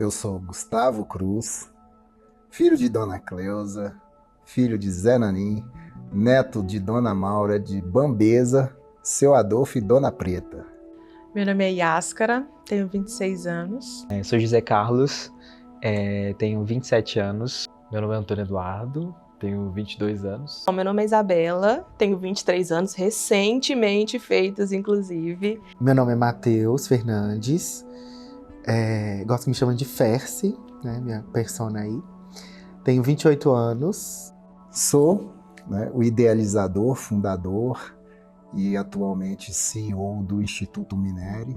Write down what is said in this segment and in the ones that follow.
Eu sou Gustavo Cruz, filho de Dona Cleusa, filho de Zé Nanim, neto de Dona Maura de Bambeza, seu Adolfo e Dona Preta. Meu nome é Yáscara, tenho 26 anos. Sou José Carlos, tenho 27 anos. Meu nome é Antônio Eduardo, tenho 22 anos. Meu nome é Isabela, tenho 23 anos, recentemente feitos, inclusive. Meu nome é Matheus Fernandes, gosto que me chamam de Ferce, né, minha persona aí. Tenho 28 anos. Sou, o idealizador, fundador e atualmente CEO do Instituto Minere.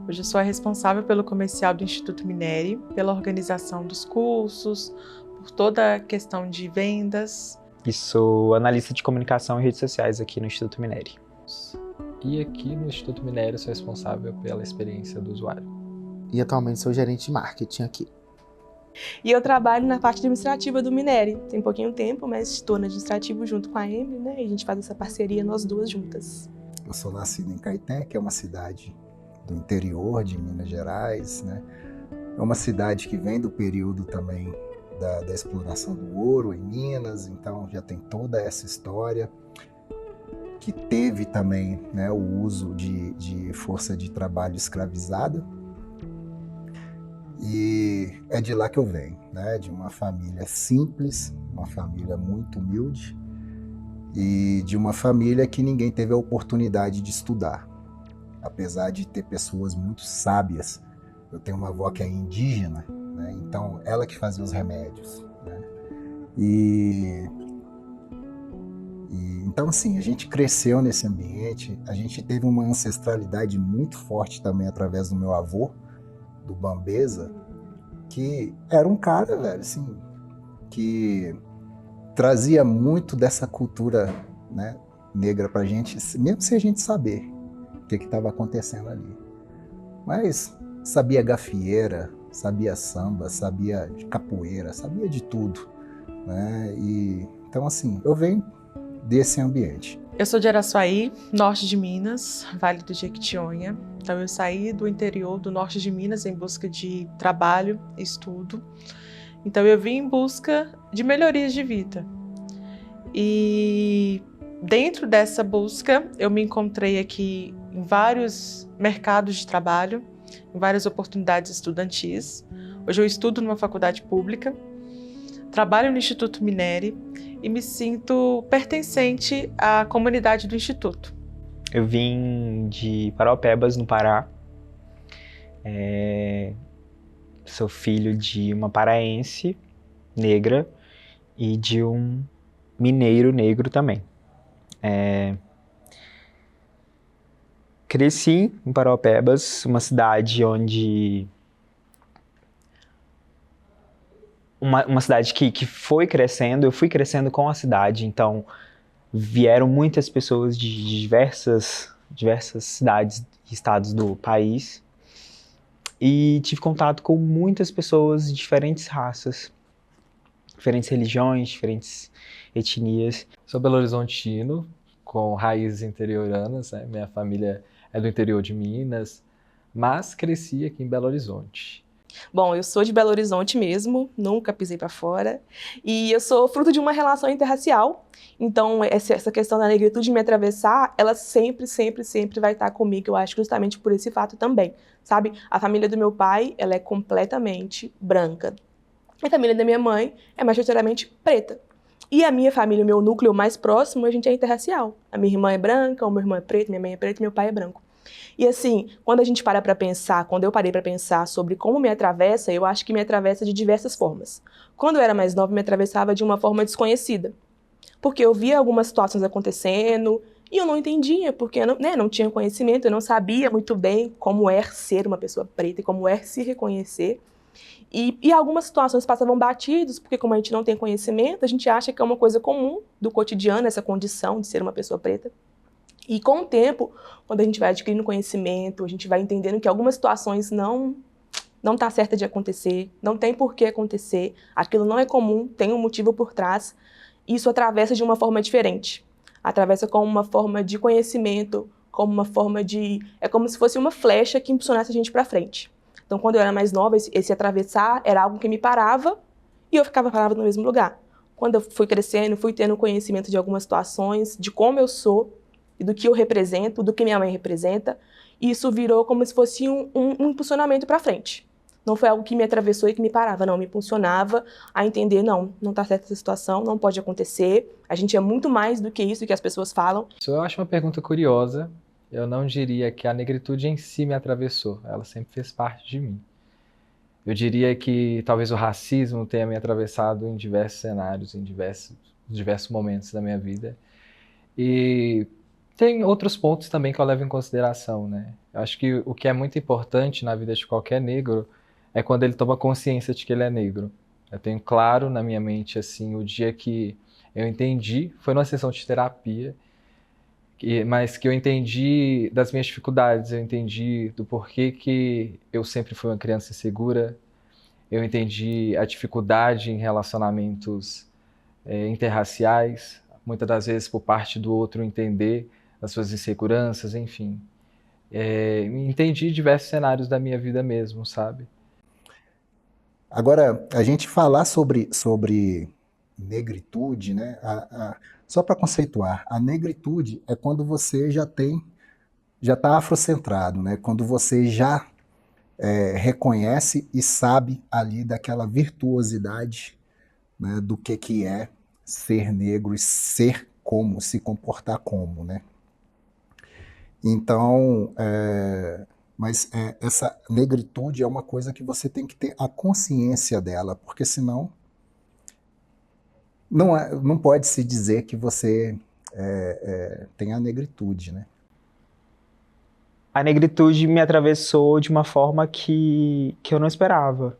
Hoje eu sou a responsável pelo comercial do Instituto Minere, pela organização dos cursos, por toda a questão de vendas. E sou analista de comunicação e redes sociais aqui no Instituto Minere. E aqui no Instituto Minere sou responsável pela experiência do usuário. E atualmente sou gerente de marketing aqui. E eu trabalho na parte administrativa do Minere. Tem pouquinho tempo, mas estou no administrativo junto com a Emily, né? E a gente faz essa parceria nós duas juntas. Eu sou nascido em Caeté, que é uma cidade do interior de Minas Gerais, né? É uma cidade que vem do período também da exploração do ouro em Minas, então já tem toda essa história, que teve também, né, o uso de força de trabalho escravizada. E é de lá que eu venho, né? De uma família simples, uma família muito humilde e de uma família que ninguém teve a oportunidade de estudar. Apesar de ter pessoas muito sábias, eu tenho uma avó que é indígena, né? Então ela que fazia os remédios, né? Então assim, a gente cresceu nesse ambiente, a gente teve uma ancestralidade muito forte também através do meu avô, do Bambeza, que era um cara, velho, assim, que trazia muito dessa cultura, né, negra pra gente, mesmo sem a gente saber o que estava acontecendo ali. Mas sabia gafieira, sabia samba, sabia de capoeira, sabia de tudo, né? E então assim, eu venho desse ambiente. Eu sou de Araçuaí, norte de Minas, Vale do Jequitinhonha. Então eu saí do interior do norte de Minas em busca de trabalho, estudo. Então eu vim em busca de melhorias de vida. E dentro dessa busca eu me encontrei aqui em vários mercados de trabalho, em várias oportunidades estudantis. Hoje eu estudo numa faculdade pública, trabalho no Instituto Minere e me sinto pertencente à comunidade do Instituto. Eu vim de Paraupebas, no Pará. Sou filho de uma paraense negra e de um mineiro negro também. Cresci em Paraupebas, uma cidade onde... Uma cidade que foi crescendo, eu fui crescendo com a cidade, então vieram muitas pessoas de diversas cidades e estados do país e tive contato com muitas pessoas de diferentes raças, diferentes religiões, diferentes etnias. Sou belo-horizontino, com raízes interioranas, né? Minha família é do interior de Minas, mas cresci aqui em Belo Horizonte. Bom, eu sou de Belo Horizonte mesmo, nunca pisei para fora. E eu sou fruto de uma relação interracial. Então, essa questão da negritude me atravessar, ela sempre vai estar comigo, eu acho, justamente por esse fato também, sabe? A família do meu pai, ela é completamente branca. A família da minha mãe é majoritariamente preta. E a minha família, o meu núcleo mais próximo, a gente é interracial. A minha irmã é branca, o meu irmão é preto, minha mãe é preta e meu pai é branco. E assim, quando a gente para pra pensar, quando eu parei pra pensar sobre como me atravessa, eu acho que me atravessa de diversas formas. Quando eu era mais nova, me atravessava de uma forma desconhecida. Porque eu via algumas situações acontecendo e eu não entendia, porque eu não tinha conhecimento, eu não sabia muito bem como é ser uma pessoa preta e como é se reconhecer. E algumas situações passavam batidos, porque como a gente não tem conhecimento, a gente acha que é uma coisa comum do cotidiano, essa condição de ser uma pessoa preta. E com o tempo, quando a gente vai adquirindo conhecimento, a gente vai entendendo que algumas situações não tá certa de acontecer, não tem por que acontecer, aquilo não é comum, tem um motivo por trás, isso atravessa de uma forma diferente. Atravessa como uma forma de conhecimento, como uma forma de... É como se fosse uma flecha que impulsionasse a gente para frente. Então, quando eu era mais nova, esse atravessar era algo que me parava e eu ficava parada no mesmo lugar. Quando eu fui crescendo, fui tendo conhecimento de algumas situações, de como eu sou, e do que eu represento, do que minha mãe representa, e isso virou como se fosse um impulsionamento para frente. Não foi algo que me atravessou e que me parava, não, me impulsionava a entender, não tá certa essa situação, não pode acontecer, a gente é muito mais do que isso que as pessoas falam. Isso eu acho uma pergunta curiosa. Eu não diria que a negritude em si me atravessou, ela sempre fez parte de mim. Eu diria que talvez o racismo tenha me atravessado em diversos cenários, em diversos momentos da minha vida. E tem outros pontos também que eu levo em consideração, né? Eu acho que o que é muito importante na vida de qualquer negro é quando ele toma consciência de que ele é negro. Eu tenho claro na minha mente, assim, o dia que eu entendi, foi numa sessão de terapia, mas que eu entendi das minhas dificuldades, eu entendi do porquê que eu sempre fui uma criança insegura, eu entendi a dificuldade em relacionamentos interraciais, muitas das vezes por parte do outro entender as suas inseguranças, enfim. Entendi diversos cenários da minha vida mesmo, sabe? Agora, a gente falar sobre negritude, né? Só para conceituar, a negritude é quando você já está afrocentrado, né? Quando você já reconhece e sabe ali daquela virtuosidade, né? Do que é ser negro e ser como, se comportar como, né? Então, mas essa negritude é uma coisa que você tem que ter a consciência dela, porque senão não pode se dizer que você tem a negritude, né? A negritude me atravessou de uma forma que eu não esperava.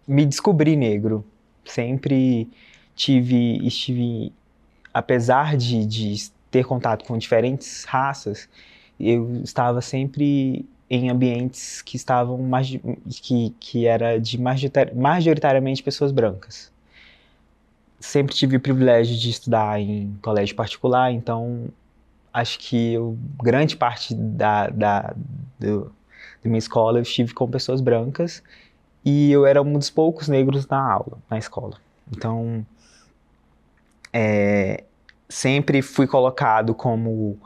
Me descobri negro. Sempre estive, apesar de ter contato com diferentes raças, eu estava sempre em ambientes que estavam que era de majoritariamente pessoas brancas. Sempre tive o privilégio de estudar em colégio particular, então acho que grande parte da minha escola eu estive com pessoas brancas e eu era um dos poucos negros na escola. Então, sempre fui colocado como...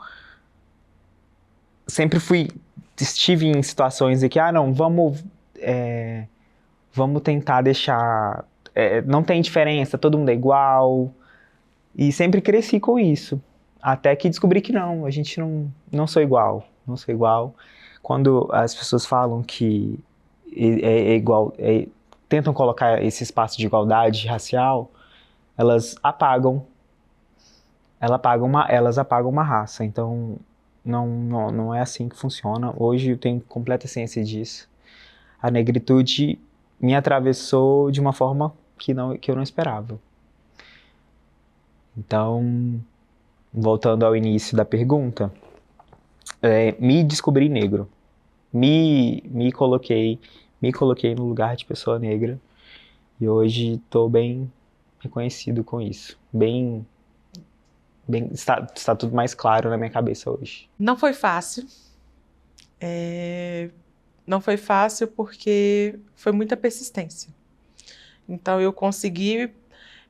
Estive em situações em que, não, vamos tentar deixar... não tem diferença, todo mundo é igual. E sempre cresci com isso. Até que descobri que não, a gente não sou igual. Não sou igual. Quando as pessoas falam que é igual, tentam colocar esse espaço de igualdade racial, elas apagam uma raça. Então, não é assim que funciona. Hoje eu tenho completa ciência disso. A negritude me atravessou de uma forma que eu não esperava. Então, voltando ao início da pergunta, me descobri negro. Me coloquei no lugar de pessoa negra. E hoje estou bem reconhecido com isso. Está tudo mais claro na minha cabeça hoje. Não foi fácil. Não foi fácil porque foi muita persistência. Então eu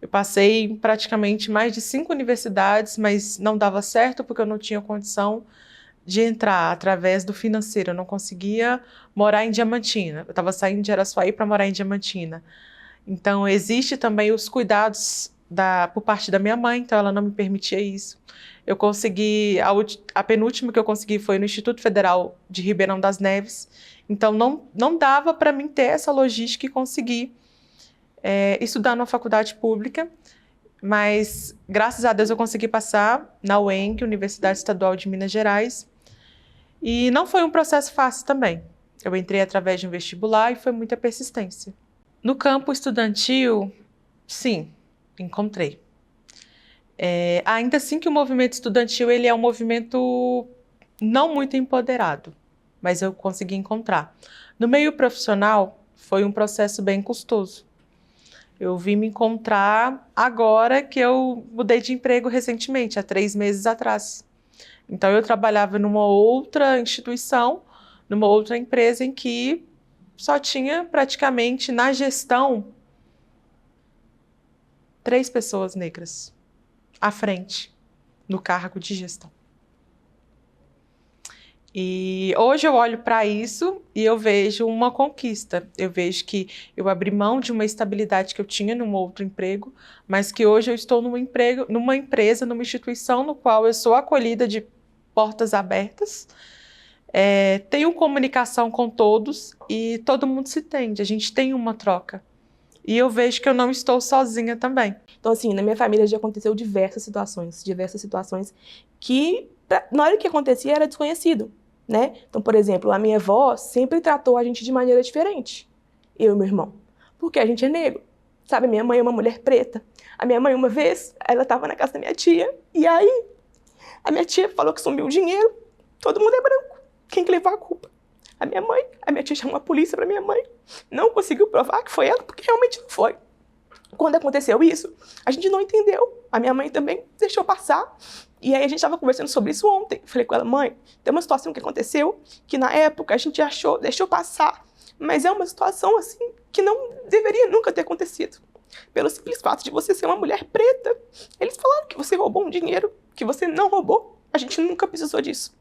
passei em praticamente mais de 5 universidades, mas não dava certo porque eu não tinha condição de entrar através do financeiro. Eu não conseguia morar em Diamantina. Eu estava saindo de Araçuaí para morar em Diamantina. Então existe também os cuidados por parte da minha mãe, então ela não me permitia isso. Eu consegui, a penúltima que eu consegui foi no Instituto Federal de Ribeirão das Neves, então não dava para mim ter essa logística e conseguir estudar numa faculdade pública, mas graças a Deus eu consegui passar na UENG, Universidade Estadual de Minas Gerais, e não foi um processo fácil também. Eu entrei através de um vestibular e foi muita persistência. No campo estudantil, sim, encontrei. Ainda assim que o movimento estudantil ele é um movimento não muito empoderado, mas eu consegui encontrar. No meio profissional, foi um processo bem custoso. Eu vim me encontrar agora que eu mudei de emprego recentemente, há 3 meses atrás. Então eu trabalhava numa outra instituição, numa outra empresa em que só tinha praticamente na gestão 3 pessoas negras à frente no cargo de gestão. E hoje eu olho para isso e eu vejo uma conquista. Eu vejo que eu abri mão de uma estabilidade que eu tinha num outro emprego, mas que hoje eu estou numa empresa, numa instituição no qual eu sou acolhida de portas abertas, tenho comunicação com todos e todo mundo se entende, a gente tem uma troca. E eu vejo que eu não estou sozinha também. Então, assim, na minha família já aconteceu diversas situações que, na hora que acontecia, era desconhecido, né? Então, por exemplo, a minha avó sempre tratou a gente de maneira diferente, eu e meu irmão, porque a gente é negro, sabe? Minha mãe é uma mulher preta. A minha mãe, uma vez, ela estava na casa da minha tia, e aí a minha tia falou que sumiu o dinheiro, todo mundo é branco, quem que levou a culpa? A minha tia chamou a polícia para minha mãe, não conseguiu provar que foi ela, porque realmente não foi. Quando aconteceu isso, a gente não entendeu. A minha mãe também deixou passar. E aí a gente estava conversando sobre isso ontem. Falei com ela, mãe, tem uma situação que aconteceu que na época a gente achou, deixou passar, mas é uma situação assim que não deveria nunca ter acontecido. Pelo simples fato de você ser uma mulher preta. Eles falaram que você roubou um dinheiro, que você não roubou. A gente nunca precisou disso.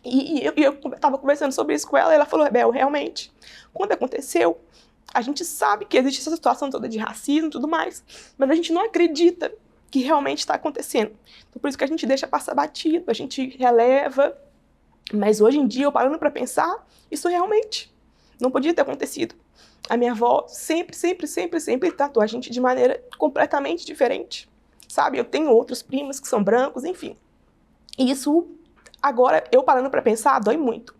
E eu estava conversando sobre isso com ela e ela falou, Bel, realmente, quando aconteceu, a gente sabe que existe essa situação toda de racismo e tudo mais, mas a gente não acredita que realmente está acontecendo. Então, por isso que a gente deixa passar batido, a gente releva. Mas hoje em dia, eu parando para pensar, isso realmente não podia ter acontecido. A minha avó sempre tratou a gente de maneira completamente diferente, sabe? Eu tenho outros primos que são brancos, enfim. E isso, agora, eu parando para pensar, dói muito.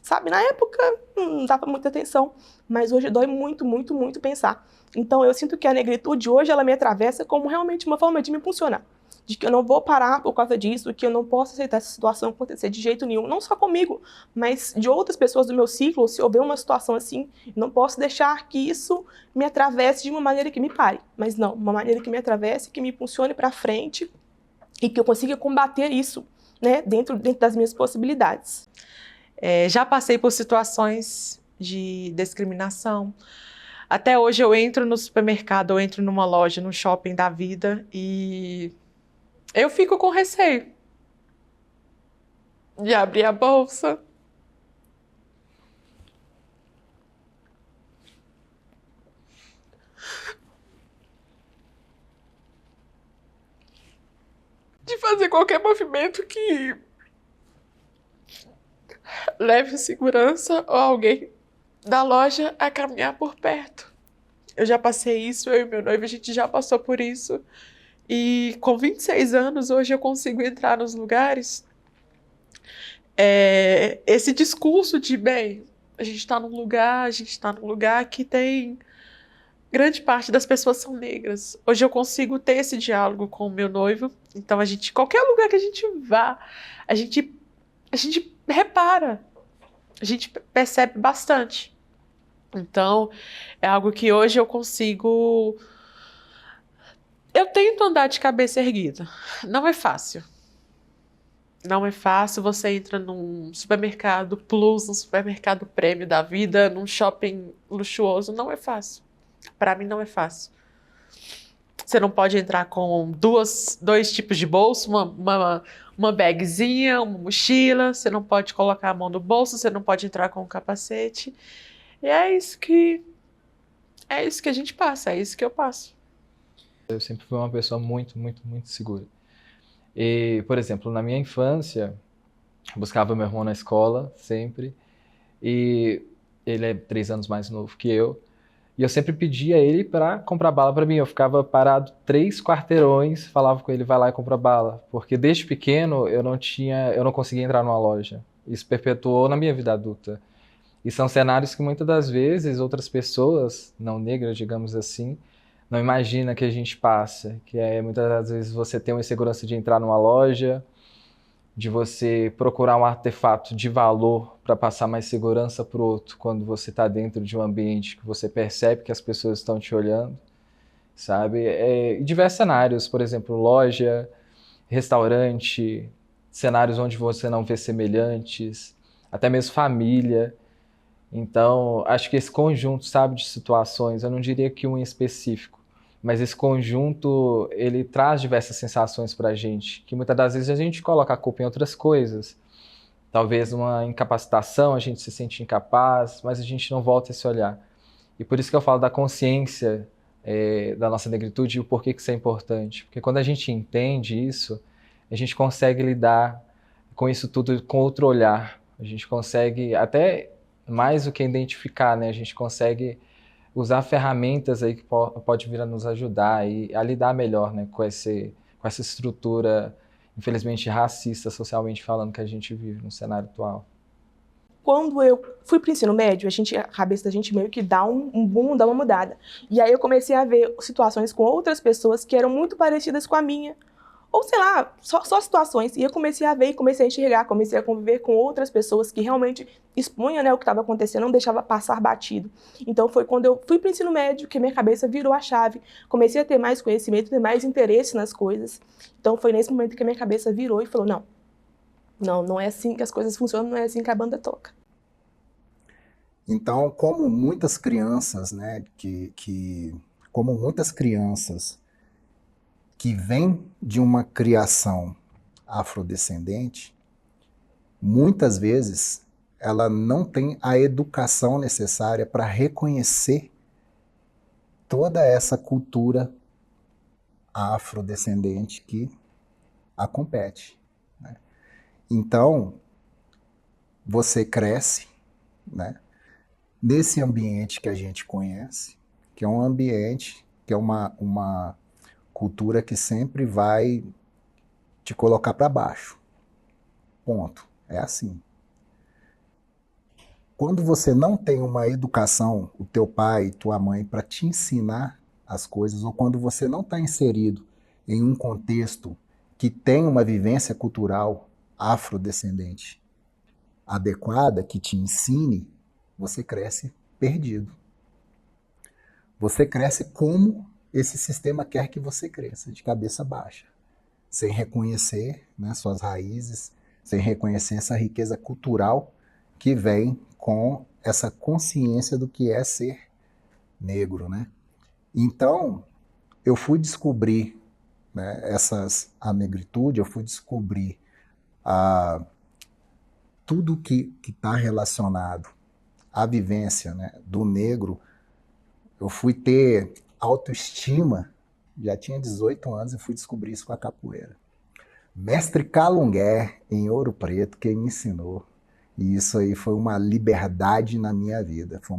Sabe, na época não dava muita atenção, mas hoje dói muito pensar. Então eu sinto que a negritude hoje ela me atravessa como realmente uma forma de me impulsionar. De que eu não vou parar por causa disso, que eu não posso aceitar essa situação acontecer de jeito nenhum, não só comigo, mas de outras pessoas do meu ciclo. Se houver uma situação assim, não posso deixar que isso me atravesse de uma maneira que me pare. Mas não, uma maneira que me atravesse, que me impulsione para frente e que eu consiga combater isso, né, dentro das minhas possibilidades. Já passei por situações de discriminação. Até hoje eu entro no supermercado, eu entro numa loja, num shopping da vida e eu fico com receio de abrir a bolsa. De fazer qualquer movimento que leve segurança ou alguém da loja a caminhar por perto. Eu já passei isso, eu e meu noivo, a gente já passou por isso. E com 26 anos, hoje eu consigo entrar nos lugares. Esse discurso de, bem, a gente está num lugar que tem... Grande parte das pessoas são negras. Hoje eu consigo ter esse diálogo com o meu noivo. Então, qualquer lugar que a gente vá, a gente repara, a gente percebe bastante. Então, é algo que hoje eu consigo... Eu tento andar de cabeça erguida. Não é fácil. Não é fácil. Você entra num supermercado plus, num supermercado prêmio da vida, num shopping luxuoso. Não é fácil. Para mim, não é fácil. Você não pode entrar com dois tipos de bolso, uma bagzinha, uma mochila, você não pode colocar a mão no bolso, você não pode entrar com um capacete. E é isso que a gente passa, é isso que eu passo. Eu sempre fui uma pessoa muito segura. E, por exemplo, na minha infância, eu buscava meu irmão na escola, sempre, e ele é 3 anos mais novo que eu, e eu sempre pedia a ele para comprar bala para mim. Eu ficava parado 3 quarteirões, falava com ele, vai lá e compra bala. Porque desde pequeno eu não conseguia entrar numa loja. Isso perpetuou na minha vida adulta. E são cenários que muitas das vezes outras pessoas, não negras, digamos assim, não imaginam que a gente passa. Que é muitas das vezes você tem uma insegurança de entrar numa loja, de você procurar um artefato de valor para passar mais segurança para o outro quando você está dentro de um ambiente que você percebe que as pessoas estão te olhando, sabe? Em diversos cenários, por exemplo, loja, restaurante, cenários onde você não vê semelhantes, até mesmo família. Então, acho que esse conjunto, sabe, de situações, eu não diria que um em específico, mas esse conjunto, ele traz diversas sensações pra gente, que muitas das vezes a gente coloca a culpa em outras coisas. Talvez uma incapacitação, a gente se sente incapaz, mas a gente não volta a se olhar. E por isso que eu falo da consciência da nossa negritude e o porquê que isso é importante. Porque quando a gente entende isso, a gente consegue lidar com isso tudo com outro olhar. A gente consegue, até mais do que identificar, né? A gente consegue usar ferramentas aí que pode vir a nos ajudar e a lidar melhor, né, com essa estrutura, infelizmente, racista, socialmente falando, que a gente vive no cenário atual. Quando eu fui para o ensino médio, a cabeça da gente meio que dá um boom, dá uma mudada. E aí eu comecei a ver situações com outras pessoas que eram muito parecidas com a minha. Ou sei lá, só situações. E eu comecei a ver e comecei a enxergar, comecei a conviver com outras pessoas que realmente expunham, né, o que estava acontecendo, não deixava passar batido. Então foi quando eu fui para o ensino médio que minha cabeça virou a chave. Comecei a ter mais conhecimento, ter mais interesse nas coisas. Então foi nesse momento que a minha cabeça virou e falou, não é assim que as coisas funcionam, não é assim que a banda toca. Então, como muitas crianças, né, como muitas crianças que vêm de uma criação afrodescendente, muitas vezes ela não tem a educação necessária para reconhecer toda essa cultura afrodescendente que a compete, né? Então, você cresce, né, nesse ambiente que a gente conhece, que é um ambiente, que é uma cultura que sempre vai te colocar para baixo. Ponto. É assim. Quando você não tem uma educação, o teu pai e tua mãe, para te ensinar as coisas, ou quando você não está inserido em um contexto que tem uma vivência cultural afrodescendente adequada, que te ensine, você cresce perdido. Você cresce como esse sistema quer que você cresça, de cabeça baixa, sem reconhecer, né, suas raízes, sem reconhecer essa riqueza cultural que vem com essa consciência do que é ser negro, né? Então, eu fui descobrir, né, a negritude, eu fui descobrir tudo que está relacionado à vivência, né, do negro. Eu fui ter autoestima, já tinha 18 anos e fui descobrir isso com a capoeira. Mestre Calungué, em Ouro Preto, quem me ensinou. E isso aí foi uma liberdade na minha vida. Foi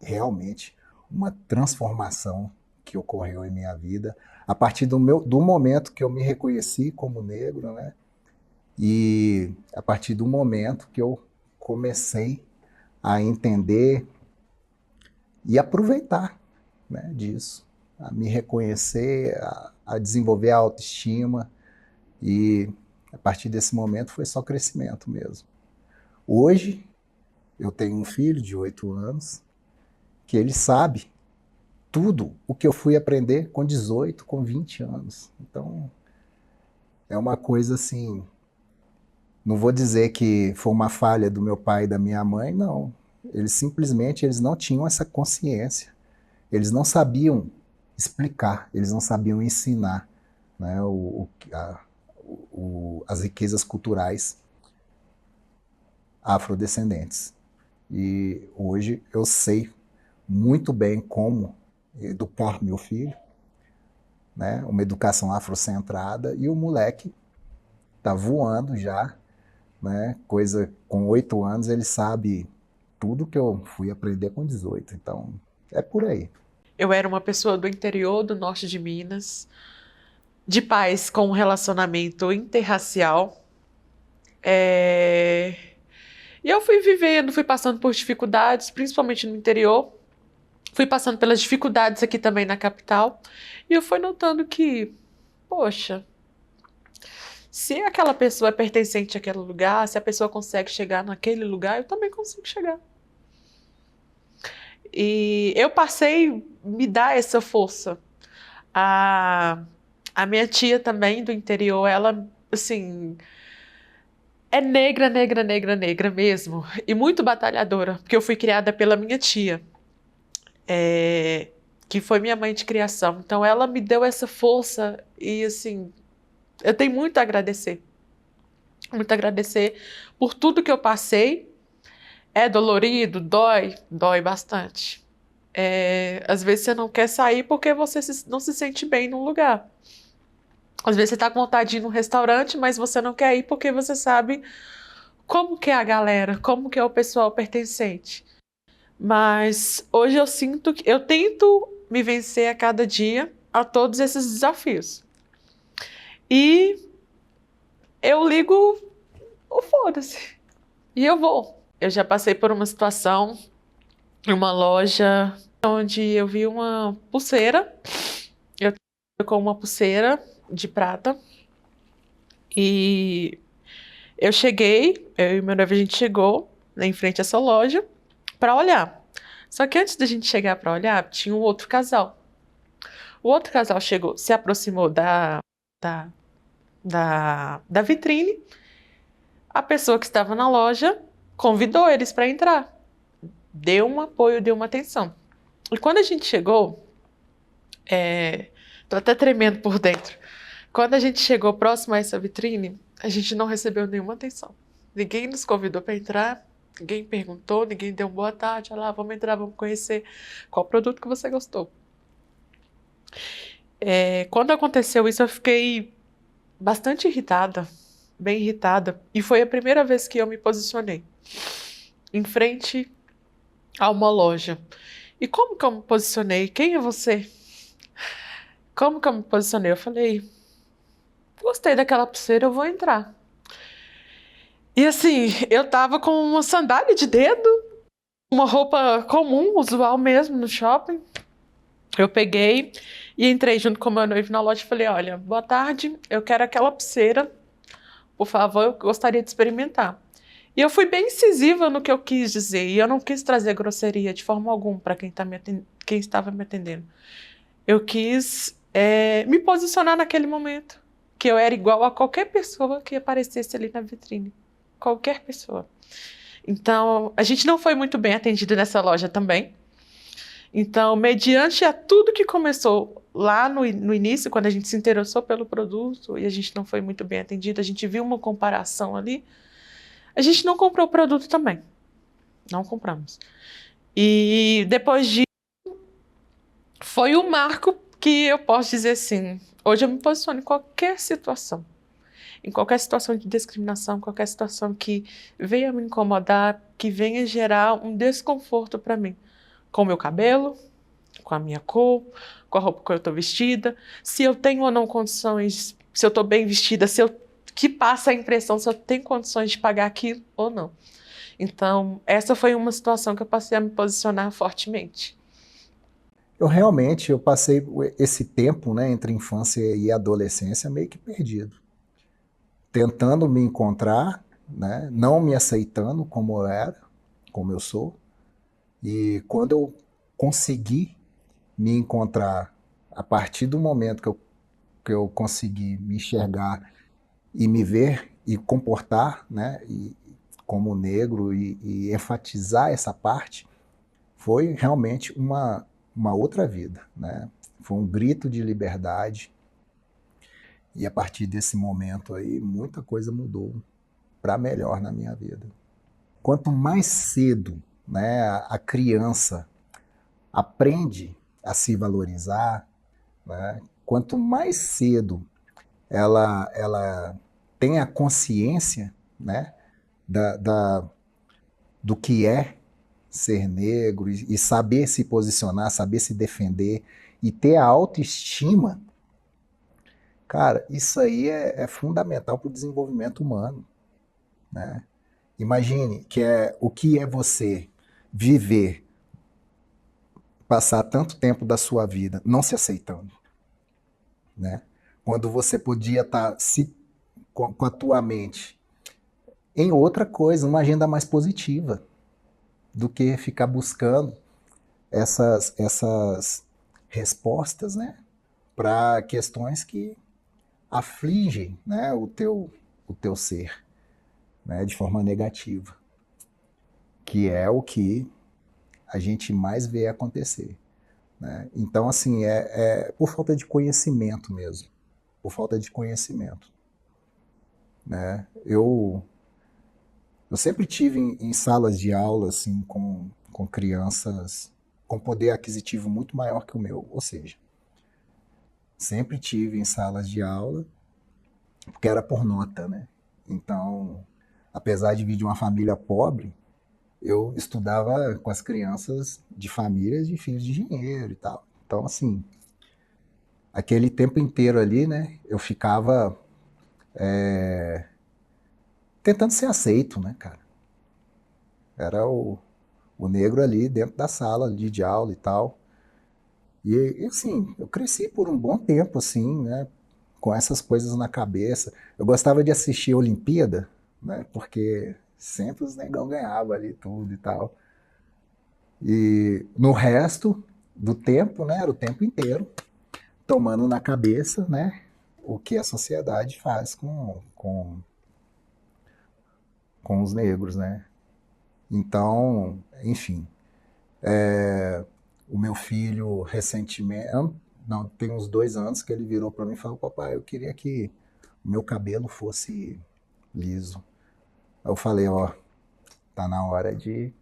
realmente uma transformação que ocorreu em minha vida a partir do momento que eu me reconheci como negro, né? E a partir do momento que eu comecei a entender e aproveitar, né, disso, a me reconhecer, a desenvolver a autoestima, e a partir desse momento foi só crescimento mesmo. Hoje eu tenho um filho de 8 anos que ele sabe tudo o que eu fui aprender com 18, com 20 anos. Então é uma coisa assim, não vou dizer que foi uma falha do meu pai e da minha mãe, não. Eles não tinham essa consciência. Eles não sabiam explicar, eles não sabiam ensinar, né, as riquezas culturais afrodescendentes. E hoje eu sei muito bem como educar meu filho, né, uma educação afrocentrada, e o moleque tá voando já, né, com 8 anos ele sabe tudo que eu fui aprender com 18, então é por aí. Eu era uma pessoa do interior do norte de Minas, de pais com um relacionamento interracial. E eu fui vivendo, fui passando por dificuldades, principalmente no interior. Fui passando pelas dificuldades aqui também na capital. E eu fui notando que, poxa, se aquela pessoa é pertencente àquele lugar, se a pessoa consegue chegar naquele lugar, eu também consigo chegar. E eu passei a me dar essa força. A minha tia também do interior, ela, assim, é negra, negra, negra, negra mesmo. E muito batalhadora, porque eu fui criada pela minha tia, que foi minha mãe de criação. Então ela me deu essa força e assim, eu tenho muito a agradecer. Muito a agradecer por tudo que eu passei. É dolorido, dói bastante. Às vezes você não quer sair porque você não se sente bem num lugar. Às vezes você está com vontade de ir num restaurante, mas você não quer ir porque você sabe como que é a galera, como que é o pessoal pertencente. Mas hoje eu sinto que eu tento me vencer a cada dia a todos esses desafios. E eu ligo o foda-se. E eu vou. Eu já passei por uma situação em uma loja onde eu vi uma pulseira. Eu estava com uma pulseira de prata. E eu e meu noivo, a gente chegou em frente a essa loja para olhar. Só que antes da gente chegar para olhar, tinha um outro casal. O outro casal chegou, se aproximou da vitrine. A pessoa que estava na loja convidou eles para entrar. Deu um apoio, deu uma atenção. E quando a gente chegou, tô até tremendo por dentro. Quando a gente chegou próximo a essa vitrine, a gente não recebeu nenhuma atenção. Ninguém nos convidou para entrar, ninguém perguntou, ninguém deu boa tarde. Olha lá, vamos entrar, vamos conhecer qual produto que você gostou. Quando aconteceu isso, eu fiquei bastante irritada, bem irritada. E foi a primeira vez que eu me posicionei em frente a uma loja. E como que eu me posicionei? Quem é você? Como que eu me posicionei? Eu falei, gostei daquela pulseira, eu vou entrar. E assim, eu tava com uma sandália de dedo, uma roupa comum, usual mesmo, no shopping. Eu peguei e entrei junto com o meu noivo na loja e falei, olha, boa tarde, eu quero aquela pulseira, por favor, eu gostaria de experimentar. E eu fui bem incisiva no que eu quis dizer, e eu não quis trazer grosseria de forma alguma para quem estava me atendendo. Eu quis me posicionar naquele momento, que eu era igual a qualquer pessoa que aparecesse ali na vitrine. Qualquer pessoa. Então, a gente não foi muito bem atendido nessa loja também. Então, mediante a tudo que começou lá no início, quando a gente se interessou pelo produto e a gente não foi muito bem atendido, a gente viu uma comparação ali, a gente não comprou o produto também. Não compramos. E depois disso, foi o marco que eu posso dizer assim, hoje eu me posiciono em qualquer situação. Em qualquer situação de discriminação, qualquer situação que venha me incomodar, que venha gerar um desconforto para mim. Com o meu cabelo, com a minha cor, com a roupa que eu estou vestida, se eu tenho ou não condições, se eu estou bem vestida, que passa a impressão se eu tenho condições de pagar aquilo ou não. Então, essa foi uma situação que eu passei a me posicionar fortemente. Eu passei esse tempo, né, entre infância e adolescência meio que perdido. Tentando me encontrar, né, não me aceitando como eu era, como eu sou. E quando eu consegui me encontrar, a partir do momento que eu consegui me enxergar e me ver e comportar, né, como negro e enfatizar essa parte, foi realmente uma outra vida, né? Foi um grito de liberdade. E a partir desse momento aí, muita coisa mudou para melhor na minha vida. Quanto mais cedo, né, a criança aprende a se valorizar, né, quanto mais cedo ela tem a consciência, né, do que é ser negro e saber se posicionar, saber se defender e ter a autoestima, cara, isso aí é fundamental para o desenvolvimento humano, né? Imagine o que é você viver, passar tanto tempo da sua vida não se aceitando, né? Quando você podia estar com a tua mente em outra coisa, uma agenda mais positiva, do que ficar buscando essas respostas, né, para questões que afligem, né, o teu ser. né, de forma negativa, que é o que a gente mais vê acontecer, né? Então, assim, é por falta de conhecimento mesmo, por falta de conhecimento, né? Eu sempre tive em salas de aula, assim, com crianças com poder aquisitivo muito maior que o meu, ou seja, sempre tive em salas de aula, porque era por nota, né? Então, apesar de vir de uma família pobre, eu estudava com as crianças de famílias de filhos de engenheiro e tal. Então, assim, aquele tempo inteiro ali, né, eu ficava tentando ser aceito, né, cara? Era o negro ali dentro da sala ali de aula e tal. E assim, eu cresci por um bom tempo, assim, né, com essas coisas na cabeça. Eu gostava de assistir a Olimpíada, né, porque sempre os negão ganhavam ali tudo e tal. E no resto do tempo, né, era o tempo inteiro, tomando na cabeça, né, o que a sociedade faz com os negros, né. Então, enfim, o meu filho recentemente, não, tem uns 2 anos que ele virou para mim e falou: papai, eu queria que o meu cabelo fosse liso. Aí eu falei: ó, tá na hora de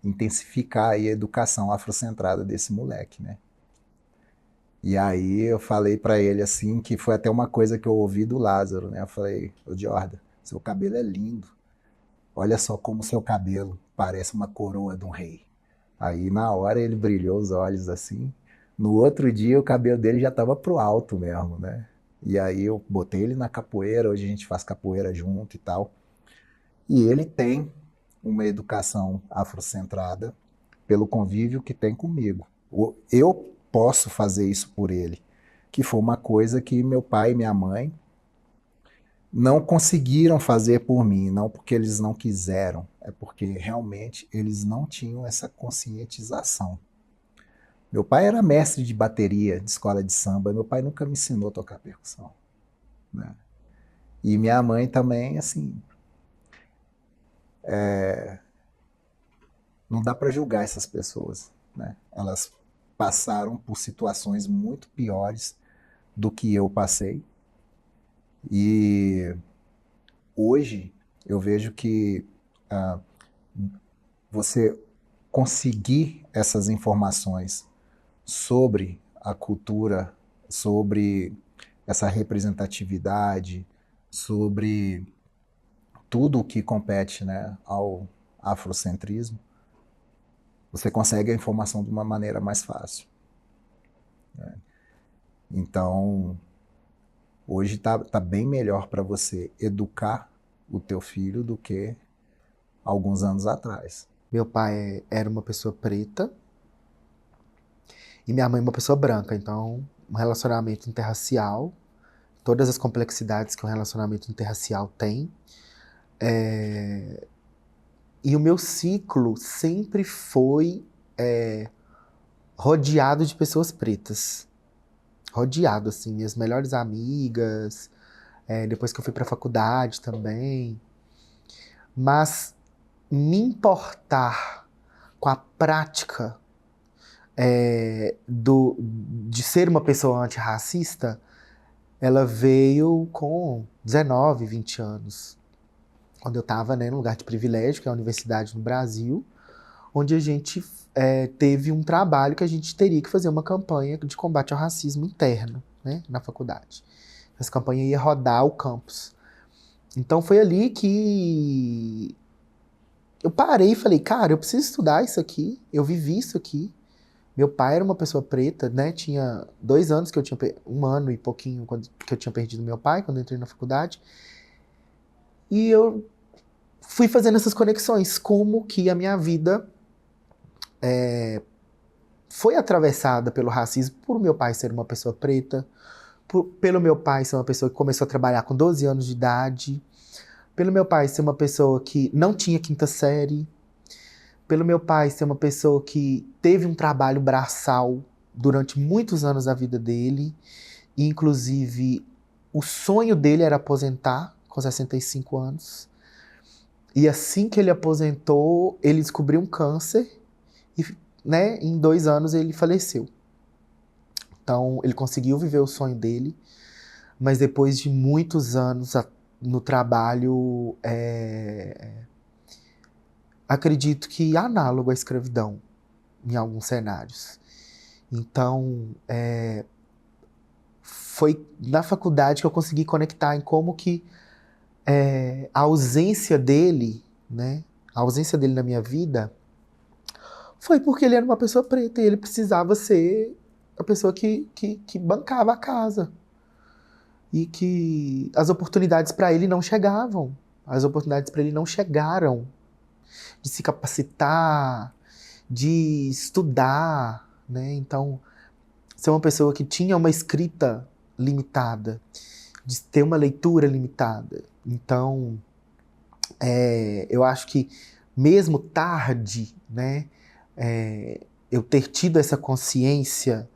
intensificar aí a educação afrocentrada desse moleque, né? E aí eu falei para ele assim, que foi até uma coisa que eu ouvi do Lázaro, né? Eu falei: ô Jordan, seu cabelo é lindo. Olha só como seu cabelo parece uma coroa de um rei. Aí na hora ele brilhou os olhos assim. No outro dia o cabelo dele já estava pro alto mesmo, né? E aí eu botei ele na capoeira, hoje a gente faz capoeira junto e tal. E ele tem uma educação afrocentrada pelo convívio que tem comigo. Eu posso fazer isso por ele, que foi uma coisa que meu pai e minha mãe não conseguiram fazer por mim, não porque eles não quiseram, é porque realmente eles não tinham essa conscientização. Meu pai era mestre de bateria de escola de samba, meu pai nunca me ensinou a tocar percussão, né? E minha mãe também, assim, não dá para julgar essas pessoas, né? Elas passaram por situações muito piores do que eu passei. E hoje eu vejo que você conseguir essas informações sobre a cultura, sobre essa representatividade, sobre tudo o que compete, né, ao afrocentrismo, você consegue a informação de uma maneira mais fácil, né? Então, hoje tá bem melhor para você educar o teu filho do que alguns anos atrás. Meu pai era uma pessoa preta e minha mãe uma pessoa branca, então um relacionamento interracial, todas as complexidades que um relacionamento interracial tem. E o meu ciclo sempre foi rodeado de pessoas pretas. Rodeado, assim, minhas melhores amigas, depois que eu fui pra faculdade também. Mas me importar com a prática de ser uma pessoa antirracista, ela veio com 19, 20 anos. Quando eu estava, né, num lugar de privilégio, que é a universidade no Brasil, onde a gente teve um trabalho que a gente teria que fazer uma campanha de combate ao racismo interno, né, na faculdade. Essa campanha ia rodar o campus. Então foi ali que eu parei e falei: cara, eu preciso estudar isso aqui, eu vivi isso aqui. Meu pai era uma pessoa preta, né? Tinha 2 anos que eu tinha, 1 ano e pouquinho que eu tinha perdido meu pai quando eu entrei na faculdade. E eu fui fazendo essas conexões, como que a minha vida foi atravessada pelo racismo, por meu pai ser uma pessoa preta, pelo meu pai ser uma pessoa que começou a trabalhar com 12 anos de idade, pelo meu pai ser uma pessoa que não tinha 5ª série, pelo meu pai ser uma pessoa que teve um trabalho braçal durante muitos anos da vida dele, e inclusive o sonho dele era aposentar com 65 anos. E assim que ele aposentou, ele descobriu um câncer e, né, em 2 anos ele faleceu. Então, ele conseguiu viver o sonho dele, mas depois de muitos anos no trabalho, acredito que análogo à escravidão, em alguns cenários. Então, foi na faculdade que eu consegui conectar em como que a ausência dele, né, a ausência dele na minha vida, foi porque ele era uma pessoa preta e ele precisava ser a pessoa que bancava a casa. E que as oportunidades para ele não chegavam. As oportunidades para ele não chegaram. De se capacitar, de estudar, né? Então, ser uma pessoa que tinha uma escrita limitada, de ter uma leitura limitada. Então, eu acho que mesmo tarde, né, eu ter tido essa consciência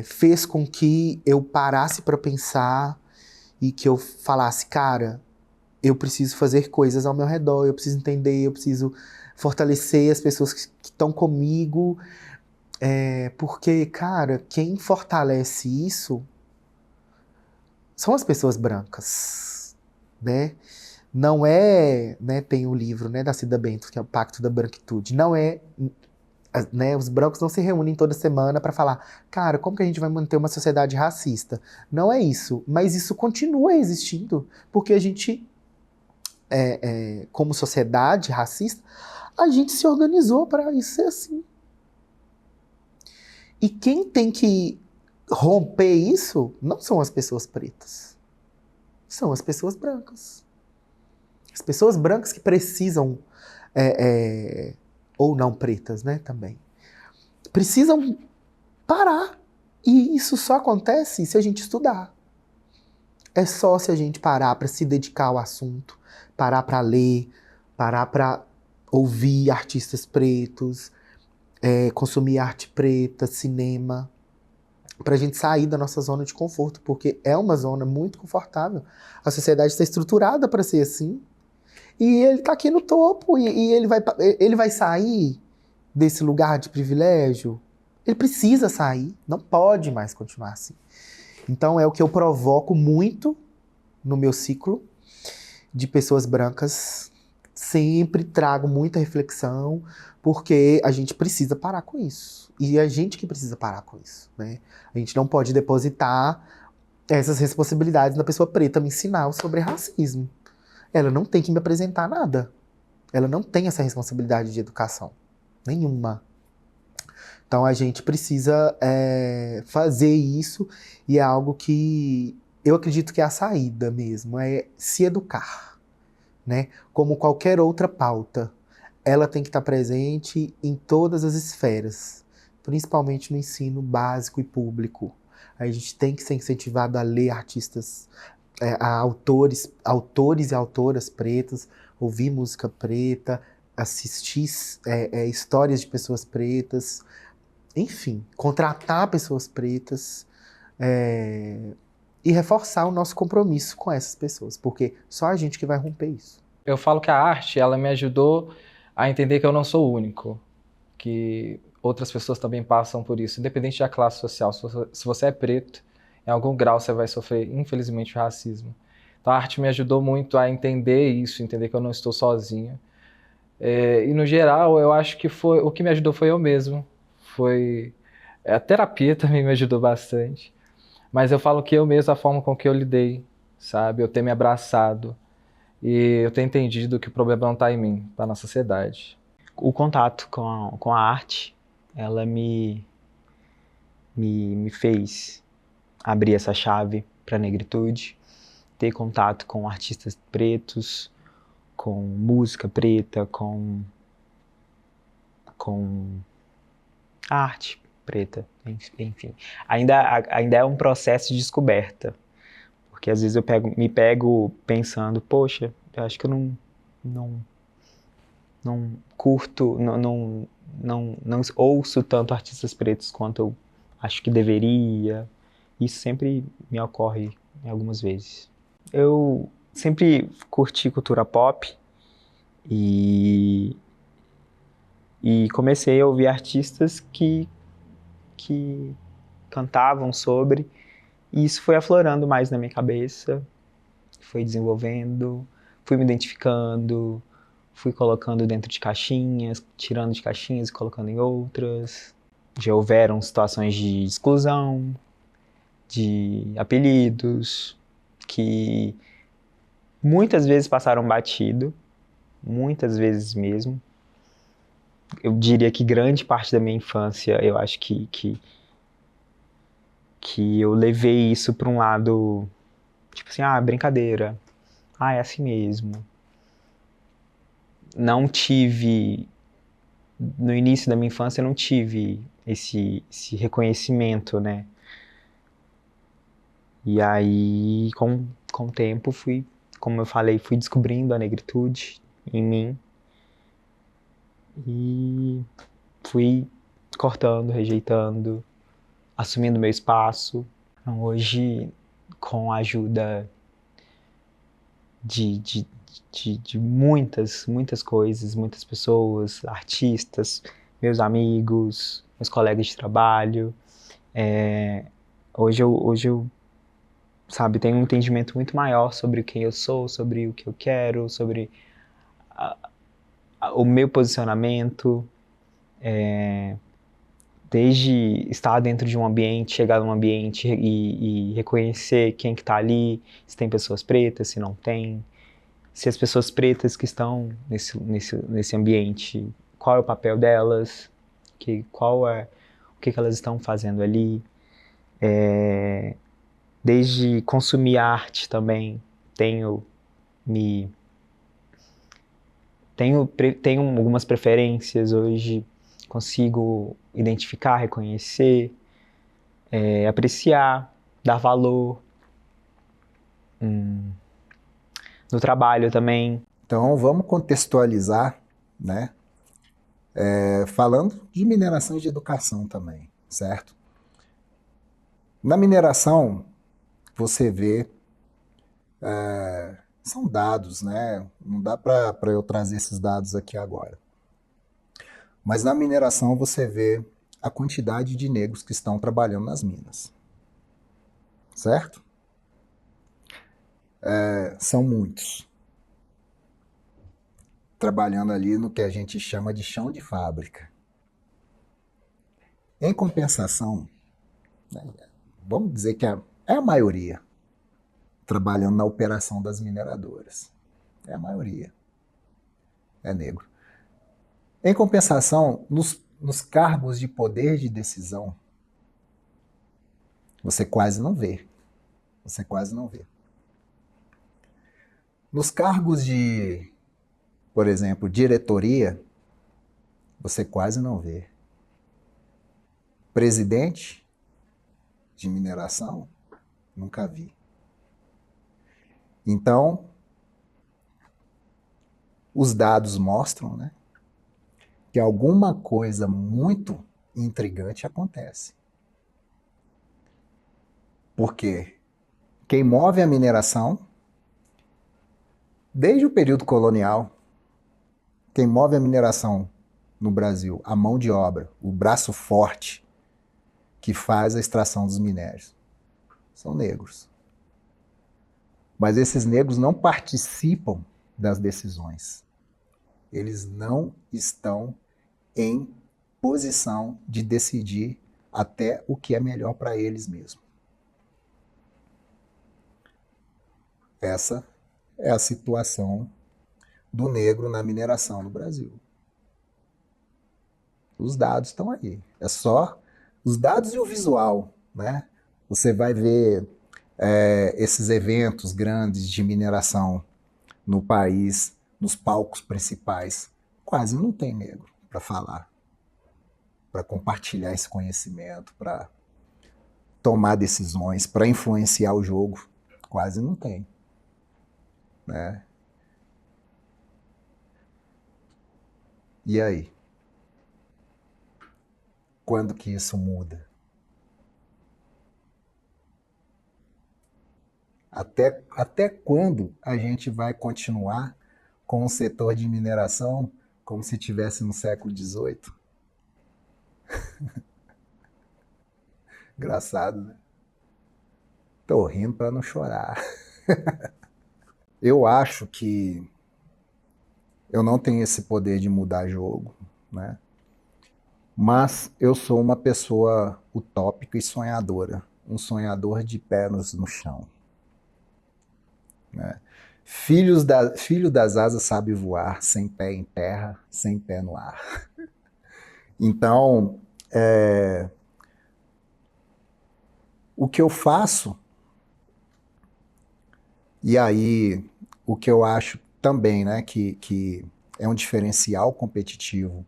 fez com que eu parasse para pensar e que eu falasse, cara, eu preciso fazer coisas ao meu redor, eu preciso entender, eu preciso fortalecer as pessoas que estão comigo, porque, cara, quem fortalece isso são as pessoas brancas, né? Não é, né, tem o livro, né, da Cida Bento, que é o Pacto da Branquitude, não é, né, os brancos não se reúnem toda semana para falar, cara, como que a gente vai manter uma sociedade racista? Não é isso, mas isso continua existindo, porque a gente, como sociedade racista, a gente se organizou para isso ser assim. E quem tem que romper isso não são as pessoas pretas, são as pessoas brancas. As pessoas brancas que precisam, ou não pretas, né, também, precisam parar. E isso só acontece se a gente estudar. É só se a gente parar para se dedicar ao assunto, parar para ler, parar para ouvir artistas pretos, consumir arte preta, cinema, para a gente sair da nossa zona de conforto, porque é uma zona muito confortável. A sociedade está estruturada para ser assim. E ele está aqui no topo, e ele vai sair desse lugar de privilégio. Ele precisa sair, não pode mais continuar assim. Então é o que eu provoco muito no meu ciclo de pessoas brancas. Sempre trago muita reflexão, porque a gente precisa parar com isso. E é a gente que precisa parar com isso, né? A gente não pode depositar essas responsabilidades na pessoa preta me ensinar sobre racismo. Ela não tem que me apresentar nada. Ela não tem essa responsabilidade de educação. Nenhuma. Então a gente precisa fazer isso, e é algo que eu acredito que é a saída mesmo, é se educar, né? Como qualquer outra pauta, ela tem que estar presente em todas as esferas, principalmente no ensino básico e público. A gente tem que ser incentivado a ler artistas, a autores e autoras pretas, ouvir música preta, assistir histórias de pessoas pretas, enfim, contratar pessoas pretas, e reforçar o nosso compromisso com essas pessoas, porque só a gente que vai romper isso. Eu falo que a arte, ela me ajudou a entender que eu não sou o único, que outras pessoas também passam por isso, independente da classe social. Se você é preto, em algum grau você vai sofrer, infelizmente, o racismo. Então a arte me ajudou muito a entender isso, entender que eu não estou sozinho. E no geral, eu acho que o que me ajudou foi eu mesmo. A terapia também me ajudou bastante. Mas eu falo que eu mesmo, a forma com que eu lidei, sabe? Eu ter me abraçado e eu ter entendido que o problema não está em mim, está na sociedade. O contato com a arte, ela me fez abrir essa chave para a negritude, ter contato com artistas pretos, com música preta, com arte preta, enfim. Ainda é um processo de descoberta, porque às vezes eu me pego pensando, poxa, eu acho que eu não curto, não ouço tanto artistas pretos quanto eu acho que deveria. Isso sempre me ocorre algumas vezes. Eu sempre curti cultura pop, E, e comecei a ouvir artistas que cantavam sobre, e isso foi aflorando mais na minha cabeça, foi desenvolvendo, fui me identificando, fui colocando dentro de caixinhas, tirando de caixinhas e colocando em outras. Já houveram situações de exclusão, de apelidos, que muitas vezes passaram batido, muitas vezes mesmo. Eu diria que grande parte da minha infância, eu acho que eu levei isso para um lado, tipo assim, brincadeira, é assim mesmo. Não tive, no início da minha infância, eu não tive esse reconhecimento, né? E aí, com o tempo, como eu falei, fui descobrindo a negritude em mim e fui cortando, rejeitando, assumindo meu espaço. Então, hoje, com a ajuda de muitas coisas, muitas pessoas, artistas, meus amigos, meus colegas de trabalho, hoje eu, sabe, tenho um entendimento muito maior sobre quem eu sou, sobre o que eu quero, sobre o meu posicionamento, desde estar dentro de um ambiente, chegar num ambiente e reconhecer quem que tá ali, se tem pessoas pretas, se não tem, se as pessoas pretas que estão nesse ambiente, qual é o papel delas, o que elas estão fazendo ali. Desde consumir arte também, tenho algumas preferências hoje, consigo identificar, reconhecer, apreciar, dar valor. No trabalho também. Então vamos contextualizar, né? Falando de mineração e de educação também, certo? Na mineração, você vê, são dados, né? Não dá para eu trazer esses dados aqui agora. Mas na mineração você vê a quantidade de negros que estão trabalhando nas minas, certo? São muitos. Trabalhando ali no que a gente chama de chão de fábrica. Em compensação, né, vamos dizer que é a maioria trabalhando na operação das mineradoras. É a maioria. É negro. Em compensação, nos cargos de poder de decisão, você quase não vê. Você quase não vê. Nos cargos de, por exemplo, diretoria, você quase não vê. Presidente de mineração, nunca vi. Então, os dados mostram, né, que alguma coisa muito intrigante acontece. Porque quem move a mineração, desde o período colonial, quem move a mineração no Brasil, a mão de obra, o braço forte que faz a extração dos minérios, são negros. Mas esses negros não participam das decisões. Eles não estão em posição de decidir até o que é melhor para eles mesmos. Essa é a situação do negro na mineração no Brasil. Os dados estão aí. É só os dados e o visual, né? Você vai ver esses eventos grandes de mineração no país, nos palcos principais, quase não tem negro para falar, para compartilhar esse conhecimento, para tomar decisões, para influenciar o jogo, quase não tem, né? E aí? Quando que isso muda? Até quando a gente vai continuar com o setor de mineração como se tivesse no século XVIII. Engraçado, né? Tô rindo para não chorar. Eu acho que eu não tenho esse poder de mudar jogo, né? Mas eu sou uma pessoa utópica e sonhadora. Um sonhador de pés no chão. Né? Filho das asas sabe voar, sem pé em terra, sem pé no ar. Então, o que eu faço, e aí o que eu acho também, né, que é um diferencial competitivo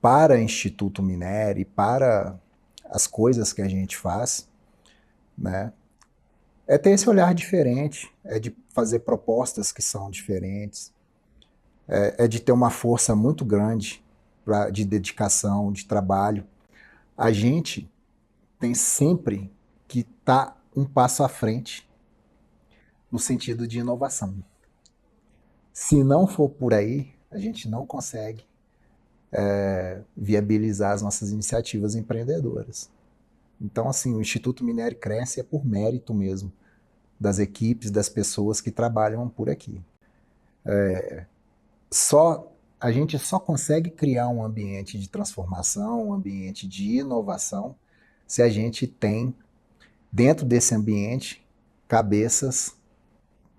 para Instituto Mineiro e para as coisas que a gente faz, né, é ter esse olhar diferente, é de fazer propostas que são diferentes, é de ter uma força muito grande de dedicação, de trabalho. A gente tem sempre que estar um passo à frente no sentido de inovação. Se não for por aí, a gente não consegue viabilizar as nossas iniciativas empreendedoras. Então, assim, o Instituto Mineiro cresce por mérito mesmo das equipes, das pessoas que trabalham por aqui. A gente só consegue criar um ambiente de transformação, um ambiente de inovação, se a gente tem, dentro desse ambiente, cabeças,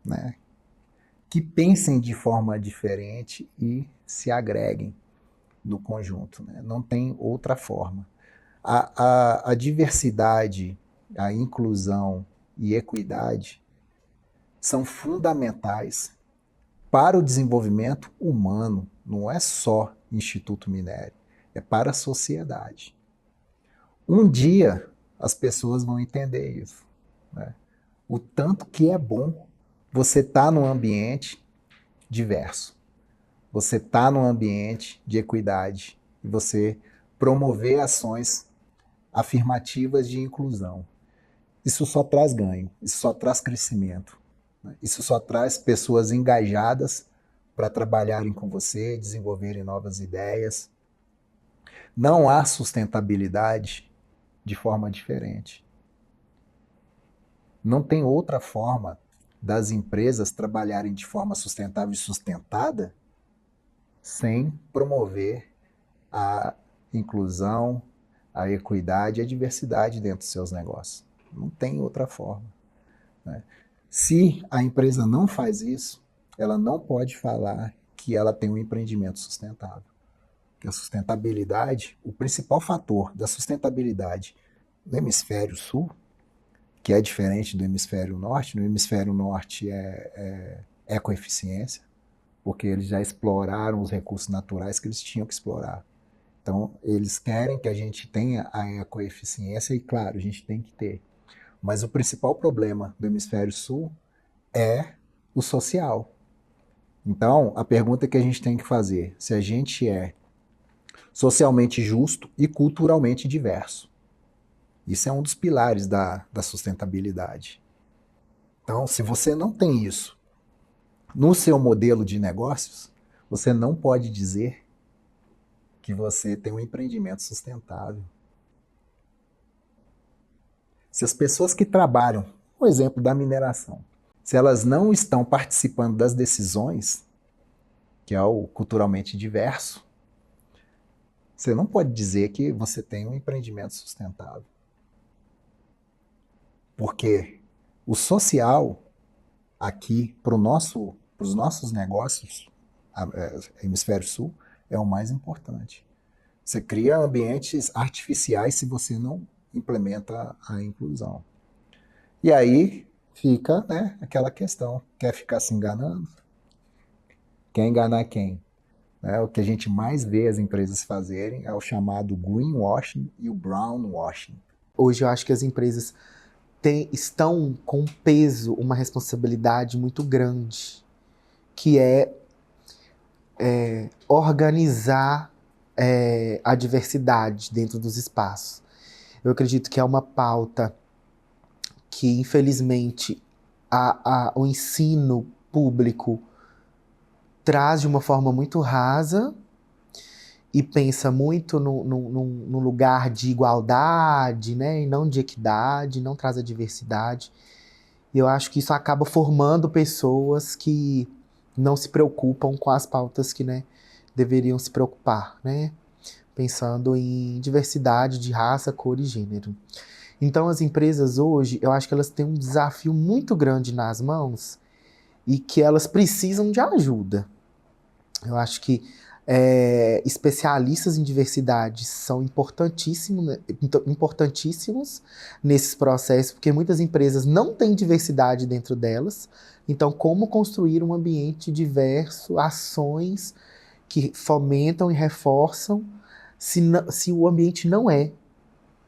né, que pensem de forma diferente e se agreguem no conjunto. Né? Não tem outra forma. A diversidade, a inclusão e equidade são fundamentais para o desenvolvimento humano. Não é só Instituto Mineiro, é para a sociedade. Um dia as pessoas vão entender isso. Né? O tanto que é bom você estar num ambiente diverso. Você estar num ambiente de equidade e você promover ações afirmativas de inclusão. Isso só traz ganho, isso só traz crescimento. Né? Isso só traz pessoas engajadas para trabalharem com você, desenvolverem novas ideias. Não há sustentabilidade de forma diferente. Não tem outra forma das empresas trabalharem de forma sustentável e sustentada sem promover a inclusão, a equidade e a diversidade dentro dos seus negócios. Não tem outra forma. Né? Se a empresa não faz isso, ela não pode falar que ela tem um empreendimento sustentável. Porque a sustentabilidade, o principal fator da sustentabilidade no hemisfério sul, que é diferente do hemisfério norte, no hemisfério norte é ecoeficiência, porque eles já exploraram os recursos naturais que eles tinham que explorar. Então, eles querem que a gente tenha a ecoeficiência e, claro, a gente tem que ter. Mas o principal problema do hemisfério sul é o social. Então, a pergunta que a gente tem que fazer, se a gente é socialmente justo e culturalmente diverso. Isso é um dos pilares da sustentabilidade. Então, se você não tem isso no seu modelo de negócios, você não pode dizer que você tem um empreendimento sustentável. Se as pessoas que trabalham, por exemplo, da mineração, se elas não estão participando das decisões, que é o culturalmente diverso, você não pode dizer que você tem um empreendimento sustentável. Porque o social, aqui, para os nossos negócios, hemisfério sul, é o mais importante. Você cria ambientes artificiais se você não implementa a inclusão. E aí fica, né, aquela questão, quer ficar se enganando? Quer enganar quem? O que a gente mais vê as empresas fazerem é o chamado greenwashing e o brownwashing. Hoje eu acho que as empresas estão com um peso, uma responsabilidade muito grande, que é organizar a diversidade dentro dos espaços. Eu acredito que é uma pauta que, infelizmente, o ensino público traz de uma forma muito rasa e pensa muito no lugar de igualdade, né, e não de equidade, não traz a diversidade. E eu acho que isso acaba formando pessoas que não se preocupam com as pautas que, né, deveriam se preocupar, né, pensando em diversidade de raça, cor e gênero. Então as empresas hoje, eu acho que elas têm um desafio muito grande nas mãos e que elas precisam de ajuda. Eu acho que especialistas em diversidade são importantíssimos nesses processos, porque muitas empresas não têm diversidade dentro delas. Então, como construir um ambiente diverso, ações que fomentam e reforçam se o ambiente não é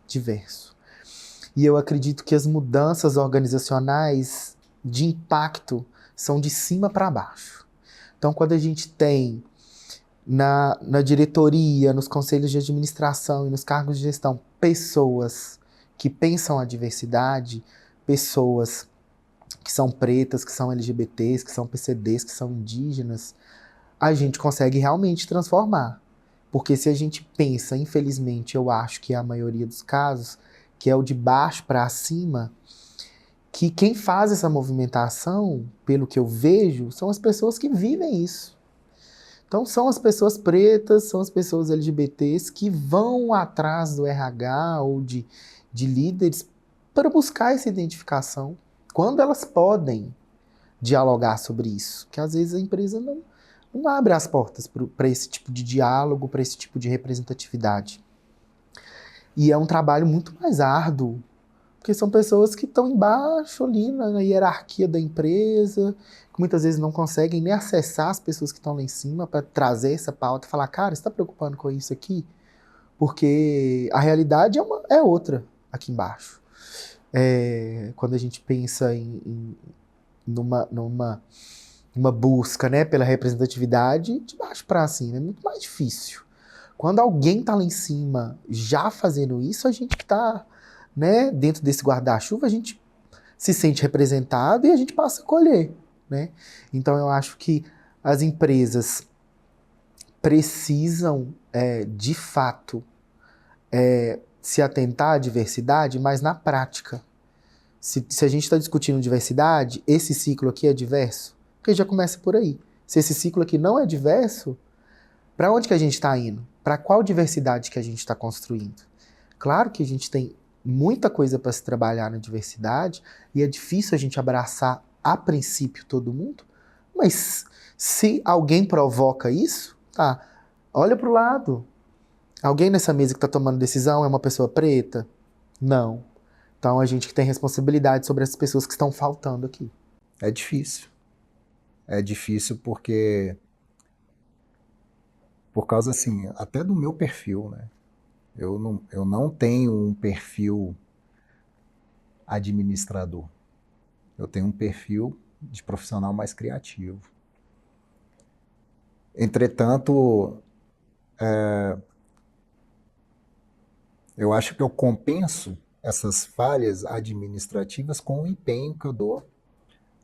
diverso. E eu acredito que as mudanças organizacionais de impacto são de cima para baixo. Então, quando a gente tem na diretoria, nos conselhos de administração e nos cargos de gestão, pessoas que pensam a diversidade, pessoas que são pretas, que são LGBTs, que são PCDs, que são indígenas, a gente consegue realmente transformar. Porque se a gente pensa, infelizmente, eu acho que é a maioria dos casos, que é o de baixo para cima, que quem faz essa movimentação, pelo que eu vejo, são as pessoas que vivem isso. Então são as pessoas pretas, são as pessoas LGBTs que vão atrás do RH ou de líderes para buscar essa identificação, quando elas podem dialogar sobre isso. Que às vezes a empresa não abre as portas para esse tipo de diálogo, para esse tipo de representatividade. E é um trabalho muito mais árduo, porque são pessoas que estão embaixo ali na hierarquia da empresa, que muitas vezes não conseguem nem acessar as pessoas que estão lá em cima para trazer essa pauta e falar, cara, você está preocupando com isso aqui? Porque a realidade é outra aqui embaixo. Quando a gente pensa numa busca, né, pela representatividade, de baixo para cima, é muito mais difícil. Quando alguém está lá em cima já fazendo isso, a gente que está, né, dentro desse guarda-chuva, a gente se sente representado e a gente passa a colher, né? Então eu acho que as empresas precisam, de fato, se atentar à diversidade, mas na prática. Se a gente está discutindo diversidade, esse ciclo aqui é diverso? Porque já começa por aí. Se esse ciclo aqui não é diverso, para onde que a gente está indo? Para qual diversidade que a gente está construindo? Claro que a gente tem muita coisa para se trabalhar na diversidade e é difícil a gente abraçar a princípio todo mundo, mas se alguém provoca isso, tá, olha para o lado. Alguém nessa mesa que está tomando decisão é uma pessoa preta? Não. Então a gente que tem responsabilidade sobre as pessoas que estão faltando aqui. É difícil. É difícil porque, por causa assim, até do meu perfil, né? Eu não tenho um perfil administrador. Eu tenho um perfil de profissional mais criativo. Entretanto, eu acho que eu compenso essas falhas administrativas com o empenho que eu dou,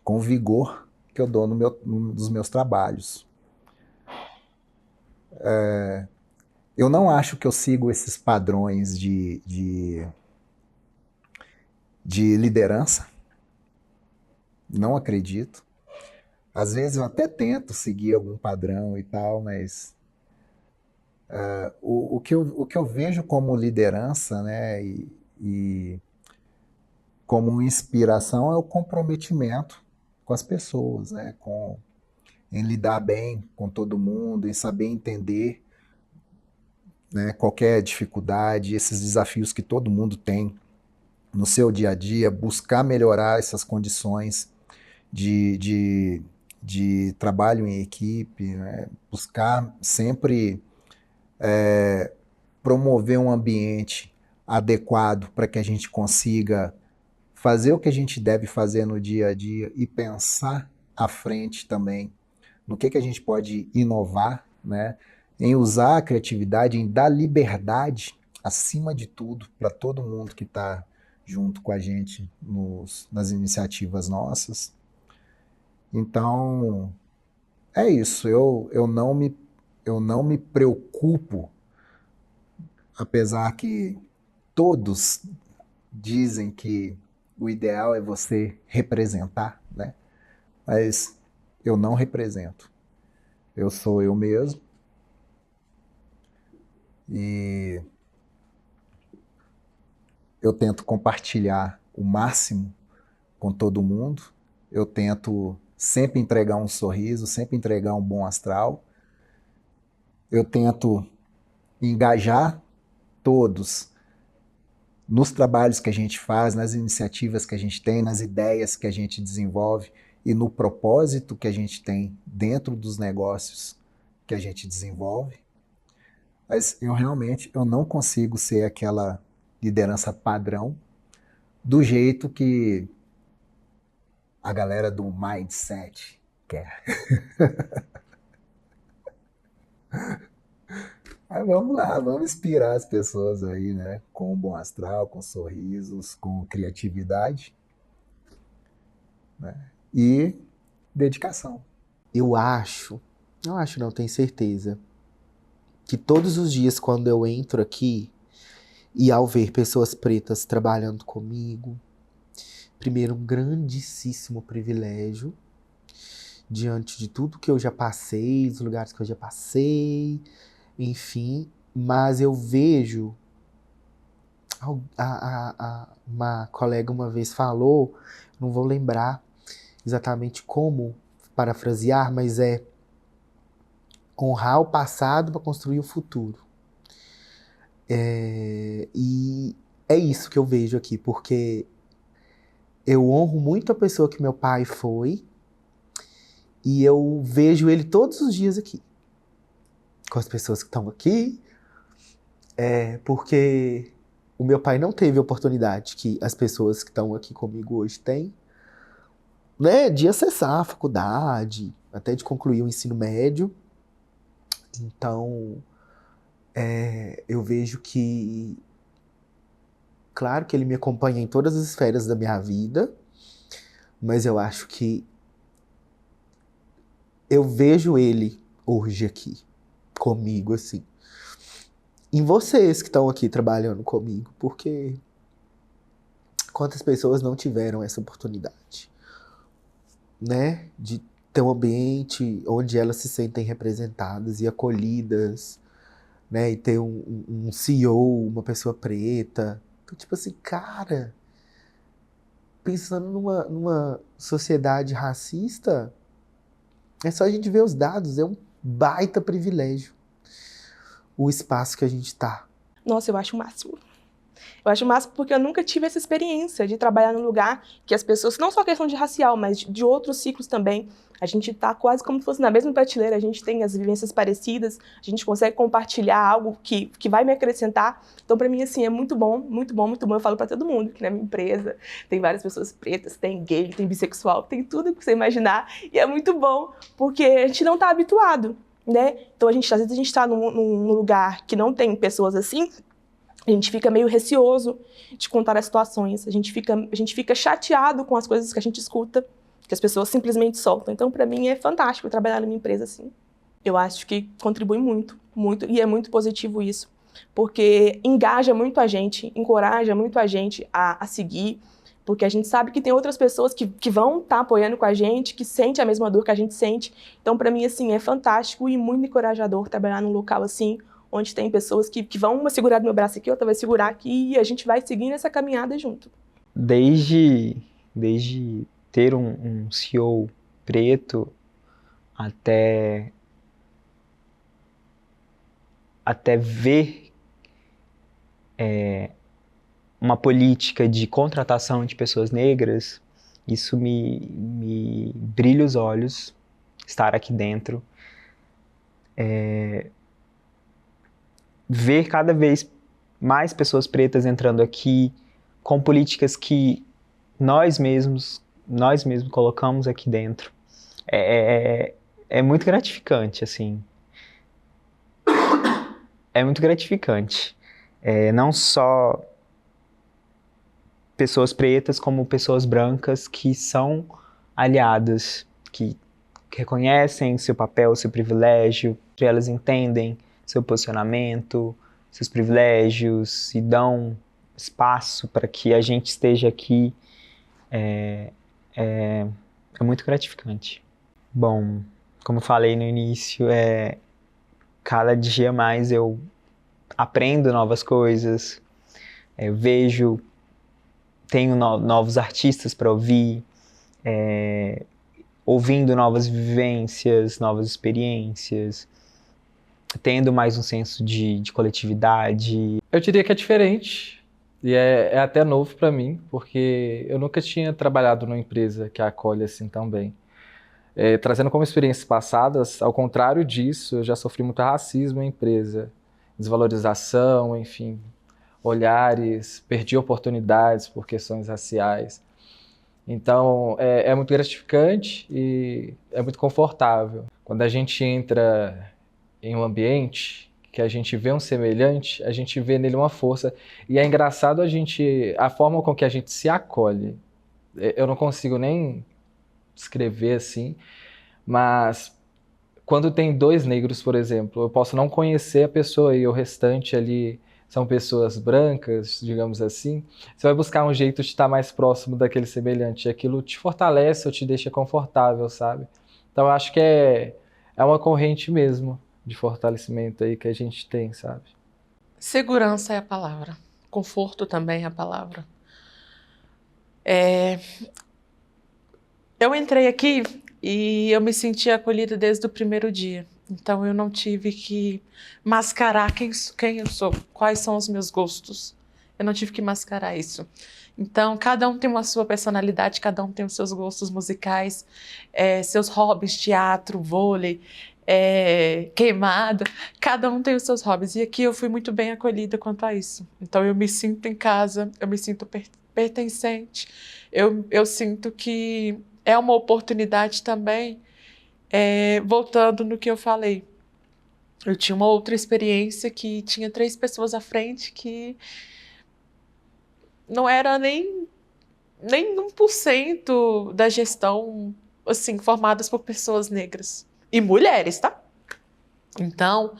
com o vigor que eu dou nos meus trabalhos. Eu não acho que eu sigo esses padrões de liderança. Não acredito. Às vezes eu até tento seguir algum padrão e tal, mas o que eu vejo como liderança, né, e como inspiração é o comprometimento com as pessoas, né, em lidar bem com todo mundo, em saber entender, né, qualquer dificuldade, esses desafios que todo mundo tem no seu dia a dia, buscar melhorar essas condições de trabalho em equipe, né, buscar sempre promover um ambiente adequado para que a gente consiga fazer o que a gente deve fazer no dia a dia e pensar à frente também no que a gente pode inovar, né? Em usar a criatividade, em dar liberdade, acima de tudo, para todo mundo que está junto com a gente nas iniciativas nossas. Então, é isso, eu não me preocupo, apesar que todos dizem que o ideal é você representar, né? Mas eu não represento. Eu sou eu mesmo e eu tento compartilhar o máximo com todo mundo. Eu tento sempre entregar um sorriso, sempre entregar um bom astral. Eu tento engajar todos nos trabalhos que a gente faz, nas iniciativas que a gente tem, nas ideias que a gente desenvolve e no propósito que a gente tem dentro dos negócios que a gente desenvolve. Mas eu não consigo ser aquela liderança padrão do jeito que a galera do mindset quer. Mas vamos lá, vamos inspirar as pessoas aí, né? Com bom astral, com sorrisos, com criatividade, né? E dedicação. Eu acho, não tenho certeza, que todos os dias quando eu entro aqui e ao ver pessoas pretas trabalhando comigo, primeiro, um grandíssimo privilégio diante de tudo que eu já passei, dos lugares que eu já passei, enfim, mas eu vejo, uma colega uma vez falou, não vou lembrar exatamente como parafrasear, mas é honrar o passado para construir o futuro. E é isso que eu vejo aqui, porque eu honro muito a pessoa que meu pai foi e eu vejo ele todos os dias aqui, com as pessoas que estão aqui, porque o meu pai não teve a oportunidade que as pessoas que estão aqui comigo hoje têm, né, de acessar a faculdade, até de concluir o ensino médio. Então, eu vejo que, claro que ele me acompanha em todas as esferas da minha vida, mas eu acho que eu vejo ele hoje aqui, comigo, assim, em vocês que estão aqui trabalhando comigo, porque quantas pessoas não tiveram essa oportunidade, né, de ter um ambiente onde elas se sentem representadas e acolhidas, né, e ter um CEO, uma pessoa preta. Então, tipo assim, cara, pensando numa sociedade racista, é só a gente ver os dados, é um baita privilégio o espaço que a gente tá. Nossa, eu acho o máximo. Eu acho o máximo porque eu nunca tive essa experiência de trabalhar num lugar que as pessoas, não só questão de racial, mas de outros ciclos também, a gente tá quase como se fosse na mesma prateleira, a gente tem as vivências parecidas, a gente consegue compartilhar algo que vai me acrescentar. Então, pra mim, assim, é muito bom, muito bom, muito bom. Eu falo pra todo mundo que na minha empresa tem várias pessoas pretas, tem gay, tem bissexual, tem tudo que você imaginar. E é muito bom, porque a gente não tá habituado, né? Então, às vezes a gente tá num lugar que não tem pessoas assim, a gente fica meio receoso de contar as situações, a gente fica chateado com as coisas que a gente escuta, que as pessoas simplesmente soltam. Então, para mim, é fantástico trabalhar numa empresa assim. Eu acho que contribui muito, muito, e é muito positivo isso, porque engaja muito a gente, encoraja muito a gente a seguir, porque a gente sabe que tem outras pessoas que vão estar apoiando com a gente, que sentem a mesma dor que a gente sente. Então, para mim, assim, é fantástico e muito encorajador trabalhar num local assim, onde tem pessoas que vão uma segurar do meu braço aqui, outra vai segurar aqui, e a gente vai seguindo essa caminhada junto. Desde ter um CEO preto até ver uma política de contratação de pessoas negras, isso me brilha os olhos, estar aqui dentro. Ver cada vez mais pessoas pretas entrando aqui com políticas que nós mesmos colocamos aqui dentro. É muito gratificante, assim. É muito gratificante. Não só pessoas pretas, como pessoas brancas que são aliadas, que reconhecem seu papel, seu privilégio, elas entendem seu posicionamento, seus privilégios e dão espaço para que a gente esteja aqui, é muito gratificante. Bom, como eu falei no início, cada dia mais eu aprendo novas coisas, vejo, tenho novos artistas para ouvir, ouvindo novas vivências, novas experiências, tendo mais um senso de coletividade. Eu diria que é diferente e é até novo para mim, porque eu nunca tinha trabalhado numa empresa que acolhe assim tão bem. Trazendo como experiências passadas, ao contrário disso, eu já sofri muito racismo em empresa, desvalorização, enfim, olhares, perdi oportunidades por questões raciais. Então, é muito gratificante e é muito confortável. Quando a gente entra em um ambiente que a gente vê um semelhante, a gente vê nele uma força. E é engraçado a forma com que a gente se acolhe. Eu não consigo nem escrever assim, mas quando tem 2 negros, por exemplo, eu posso não conhecer a pessoa e o restante ali são pessoas brancas, digamos assim, você vai buscar um jeito de estar mais próximo daquele semelhante. Aquilo te fortalece ou te deixa confortável, sabe? Então eu acho que é uma corrente mesmo de fortalecimento aí que a gente tem, sabe? Segurança é a palavra. Conforto também é a palavra. Eu entrei aqui e eu me senti acolhida desde o primeiro dia. Então eu não tive que mascarar quem eu sou, quais são os meus gostos. Eu não tive que mascarar isso. Então cada um tem uma sua personalidade, cada um tem os seus gostos musicais, seus hobbies, teatro, vôlei, queimada. Cada um tem os seus hobbies. E aqui eu fui muito bem acolhida quanto a isso. Então eu me sinto em casa, eu me sinto pertencente. Eu sinto que é uma oportunidade também. Voltando no que eu falei, eu tinha uma outra experiência que tinha 3 pessoas à frente que não era nem 1% da gestão, assim, formadas por pessoas negras e mulheres, tá? Então,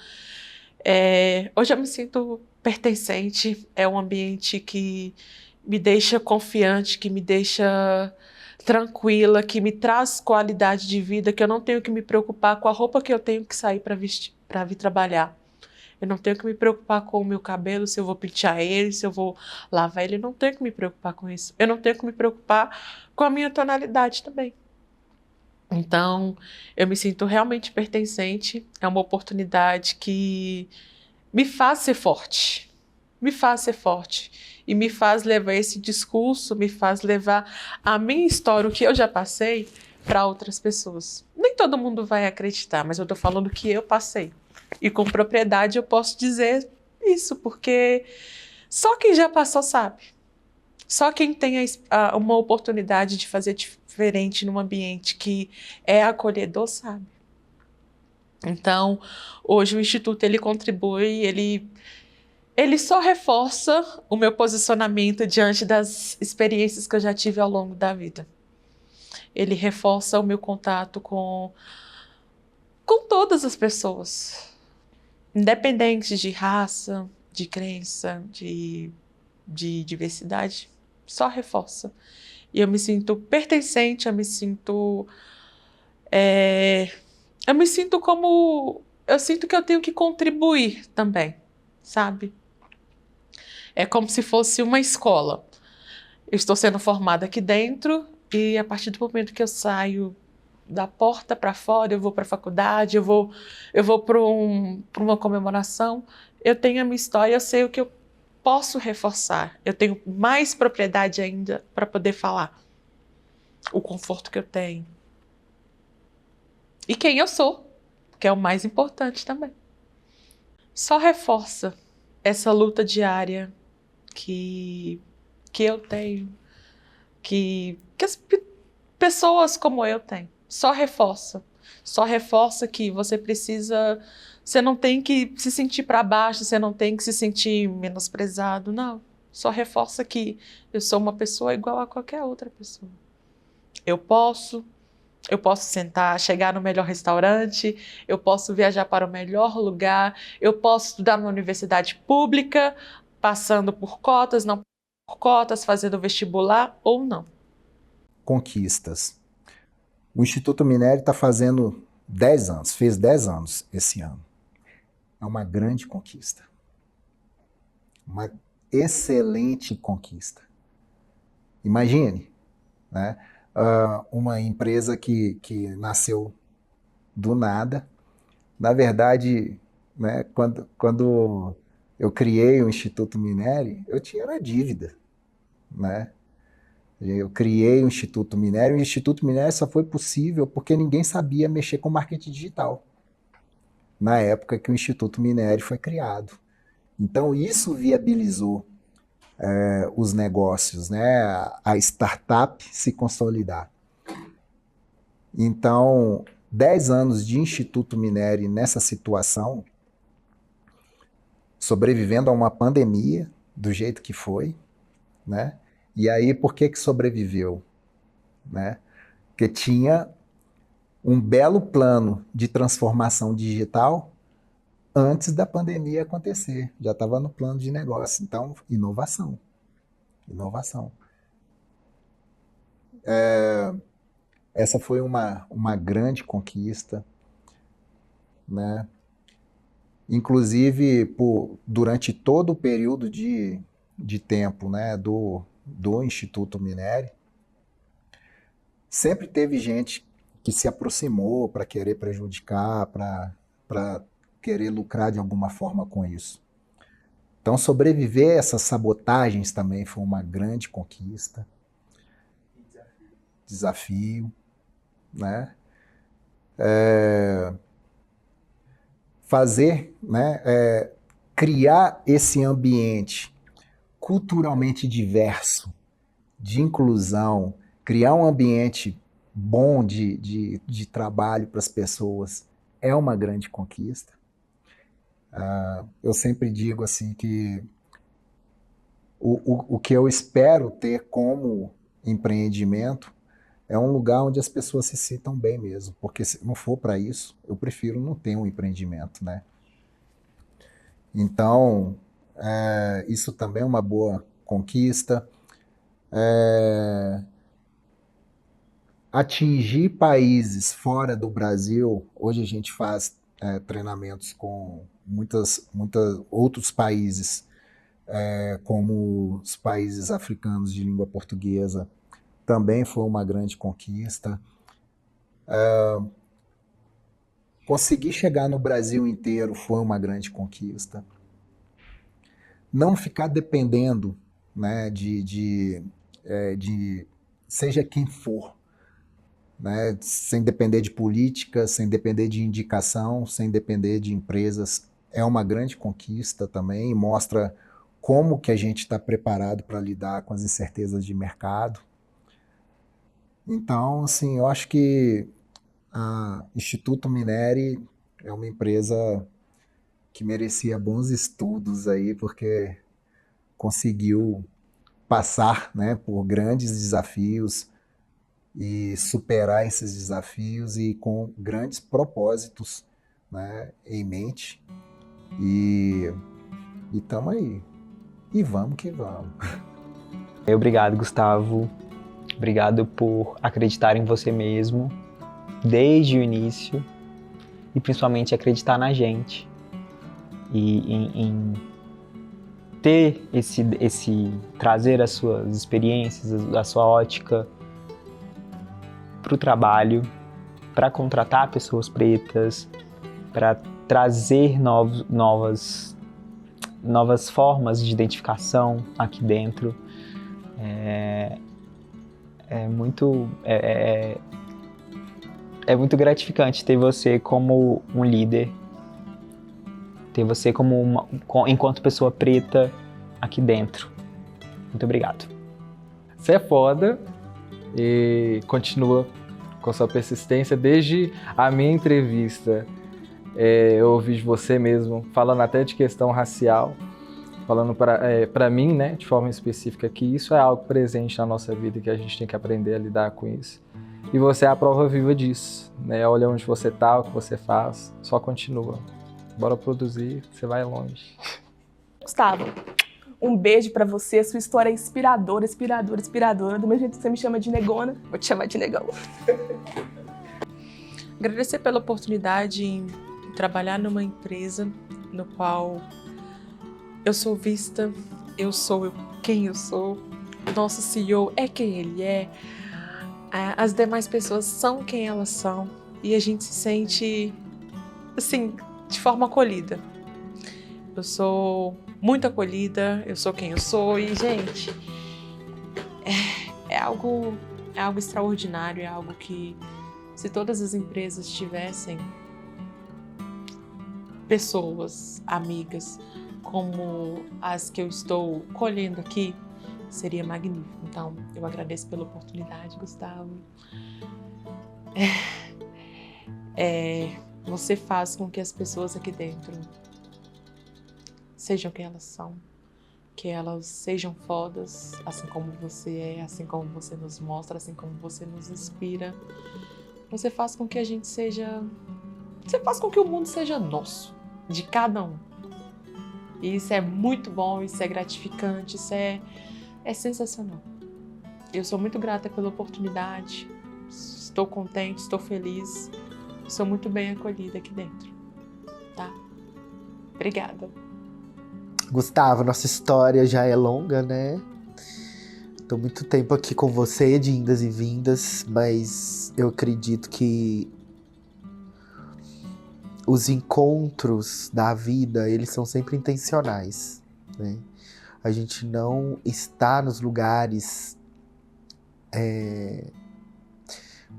hoje eu me sinto pertencente, é um ambiente que me deixa confiante, que me deixa tranquila, que me traz qualidade de vida, que eu não tenho que me preocupar com a roupa que eu tenho que sair para vestir, para vir trabalhar. Eu não tenho que me preocupar com o meu cabelo, se eu vou pentear ele, se eu vou lavar ele. Eu não tenho que me preocupar com isso. Eu não tenho que me preocupar com a minha tonalidade também. Então, eu me sinto realmente pertencente. É uma oportunidade que me faz ser forte. Me faz ser forte. E me faz levar esse discurso, me faz levar a minha história, o que eu já passei, para outras pessoas. Nem todo mundo vai acreditar, mas eu estou falando que eu passei. E com propriedade eu posso dizer isso, porque só quem já passou sabe. Só quem tem uma oportunidade de fazer diferente num ambiente que é acolhedor sabe. Então, hoje o Instituto ele contribui, ele só reforça o meu posicionamento diante das experiências que eu já tive ao longo da vida. Ele reforça o meu contato com todas as pessoas, independente de raça, de crença, de diversidade, só reforça. E eu me sinto pertencente, eu me sinto eu sinto que eu tenho que contribuir também, sabe? É como se fosse uma escola. Eu estou sendo formada aqui dentro e a partir do momento que eu saio da porta para fora, eu vou para a faculdade, eu vou para uma comemoração, eu tenho a minha história, eu sei o que eu posso reforçar. Eu tenho mais propriedade ainda para poder falar. O conforto que eu tenho. E quem eu sou, que é o mais importante também. Só reforça essa luta diária que eu tenho, que as pessoas como eu têm. Só reforça que você não tem que se sentir para baixo, você não tem que se sentir menosprezado, não. Só reforça que eu sou uma pessoa igual a qualquer outra pessoa. Eu posso, eu posso sentar, chegar no melhor restaurante, eu posso viajar para o melhor lugar, eu posso estudar numa universidade pública, passando por cotas, não por cotas, fazendo vestibular ou não. Conquistas. O Instituto Minério está fazendo 10 anos, fez 10 anos esse ano. É uma grande conquista. Uma excelente conquista. Imagine, né? Uma empresa que nasceu do nada. Na verdade, né, quando eu criei o Instituto Minério, eu tinha uma dívida, né? Eu criei o Instituto Minério, e o Instituto Minério só foi possível porque ninguém sabia mexer com marketing digital, na época que o Instituto Minério foi criado. Então, isso viabilizou os negócios, né? A startup se consolidar. Então, 10 anos de Instituto Minério nessa situação, sobrevivendo a uma pandemia do jeito que foi, né? E aí, por que sobreviveu? Né? Porque tinha um belo plano de transformação digital antes da pandemia acontecer. Já estava no plano de negócio. Então, inovação. Inovação. Essa foi uma grande conquista, né? Inclusive, durante todo o período de tempo, né, do Instituto Minério, sempre teve gente que se aproximou para querer prejudicar, para querer lucrar de alguma forma com isso. Então, sobreviver a essas sabotagens também foi uma grande conquista. Desafio, né? Fazer, né, criar esse ambiente culturalmente diverso, de inclusão, criar um ambiente bom de trabalho para as pessoas é uma grande conquista. Eu sempre digo assim que o que eu espero ter como empreendimento é um lugar onde as pessoas se sintam bem mesmo, porque se não for para isso, eu prefiro não ter um empreendimento, né? Então, isso também é uma boa conquista. Atingir países fora do Brasil, hoje a gente faz treinamentos com muitos outros países, como os países africanos de língua portuguesa, também foi uma grande conquista. Conseguir chegar no Brasil inteiro foi uma grande conquista. Não ficar dependendo, né, de seja quem for, né, sem depender de política, sem depender de indicação, sem depender de empresas, é uma grande conquista também e mostra como que a gente está preparado para lidar com as incertezas de mercado. Então, assim, eu acho que a Instituto Minério é uma empresa que merecia bons estudos aí, porque conseguiu passar, né, por grandes desafios e superar esses desafios e com grandes propósitos, né, em mente. E estamos aí. E vamos que vamos. Obrigado, Gustavo. Obrigado por acreditar em você mesmo desde o início e principalmente acreditar na gente e em ter trazer as suas experiências, a sua ótica para o trabalho, para contratar pessoas pretas, para trazer novas formas de identificação aqui dentro. É muito gratificante ter você como um líder, ter você enquanto pessoa preta aqui dentro. Muito obrigado. Você é foda e continua com sua persistência. Desde a minha entrevista, eu ouvi de você mesmo, falando até de questão racial, falando para mim, né, de forma específica, que isso é algo presente na nossa vida e que a gente tem que aprender a lidar com isso. E você é a prova viva disso, né? Olha onde você tá, o que você faz, só continua. Bora produzir, você vai longe. Gustavo, um beijo pra você. Sua história é inspiradora, inspiradora, inspiradora. Do mesmo jeito que você me chama de negona, vou te chamar de negão. Agradecer pela oportunidade em trabalhar numa empresa no qual eu sou vista, eu sou quem eu sou, o nosso CEO é quem ele é, as demais pessoas são quem elas são e a gente se sente, assim, de forma acolhida. Eu sou muito acolhida, eu sou quem eu sou e, gente, é algo extraordinário, é algo que, se todas as empresas tivessem pessoas, amigas, como as que eu estou colhendo aqui, seria magnífico. Então, eu agradeço pela oportunidade, Gustavo. Você faz com que as pessoas aqui dentro sejam quem elas são, que elas sejam fodas, assim como você é, assim como você nos mostra, assim como você nos inspira. Você faz com que a gente seja... Você faz com que o mundo seja nosso, de cada um. E isso é muito bom, isso é gratificante, isso é sensacional. Eu sou muito grata pela oportunidade, estou contente, estou feliz, sou muito bem acolhida aqui dentro, tá? Obrigada. Gustavo, nossa história já é longa, né? Tô muito tempo aqui com você, de indas e vindas, mas eu acredito que os encontros da vida, eles são sempre intencionais, né? A gente não está nos lugares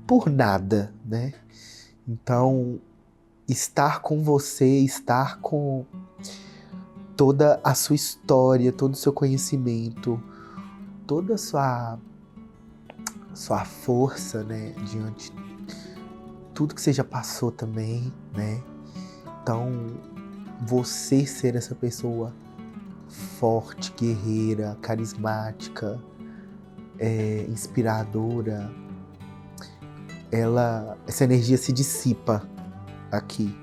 por nada, né? Então, estar com você, estar com toda a sua história, todo o seu conhecimento, toda a sua força, né? Diante de tudo que você já passou também, né? Então, você ser essa pessoa forte, guerreira, carismática, inspiradora, essa energia se dissipa aqui.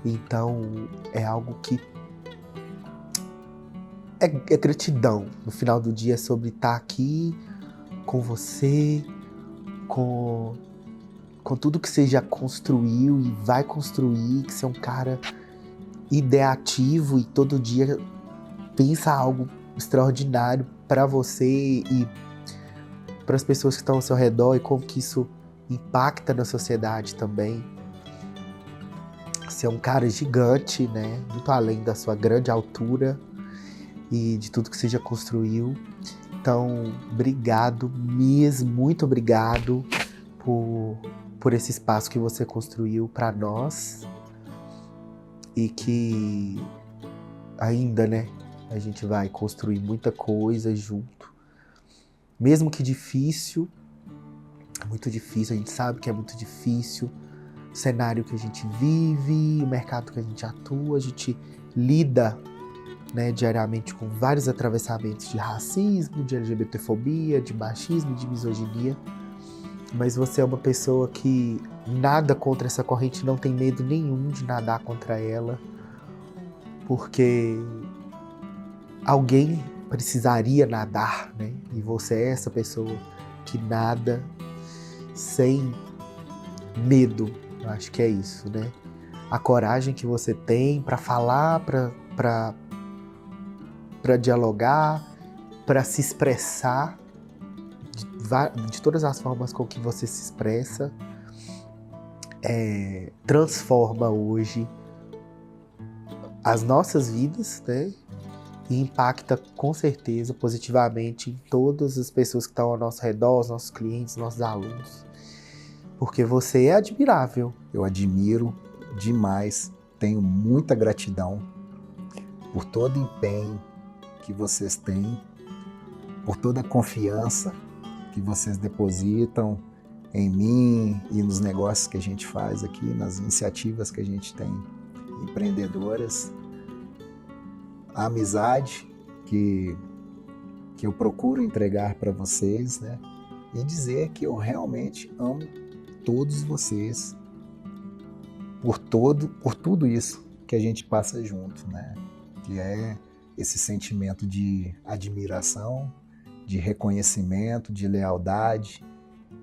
Então, é algo que é gratidão. No final do dia é sobre estar aqui com você, com tudo que você já construiu e vai construir, que você é um cara ideativo e todo dia pensa algo extraordinário para você e para as pessoas que estão ao seu redor e como que isso impacta na sociedade também. Você é um cara gigante, né? Muito além da sua grande altura e de tudo que você já construiu. Então, obrigado mesmo, muito obrigado por esse espaço que você construiu para nós e que ainda, né, a gente vai construir muita coisa junto. Mesmo que difícil, é muito difícil, a gente sabe que é muito difícil, o cenário que a gente vive, o mercado que a gente atua, a gente lida, né, diariamente com vários atravessamentos de racismo, de LGBTfobia, de machismo, de misoginia. Mas você é uma pessoa que nada contra essa corrente, não tem medo nenhum de nadar contra ela, porque alguém precisaria nadar, né? E você é essa pessoa que nada sem medo. Eu acho que é isso, né? A coragem que você tem para falar, para dialogar, para se expressar de todas as formas com que você se expressa, transforma hoje as nossas vidas, né? E impacta com certeza positivamente em todas as pessoas que estão ao nosso redor, os nossos clientes, nossos alunos. Porque você é admirável. Eu admiro demais, tenho muita gratidão por todo o empenho que vocês têm, por toda a confiança que vocês depositam em mim e nos negócios que a gente faz aqui, nas iniciativas que a gente tem empreendedoras, a amizade que eu procuro entregar para vocês, né? e dizer que eu realmente amo todos vocês por tudo isso que a gente passa junto, né? Que é esse sentimento de admiração, de reconhecimento, de lealdade,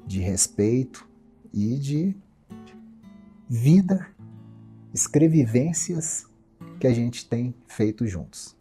de respeito e de vida, escrevivências que a gente tem feito juntos.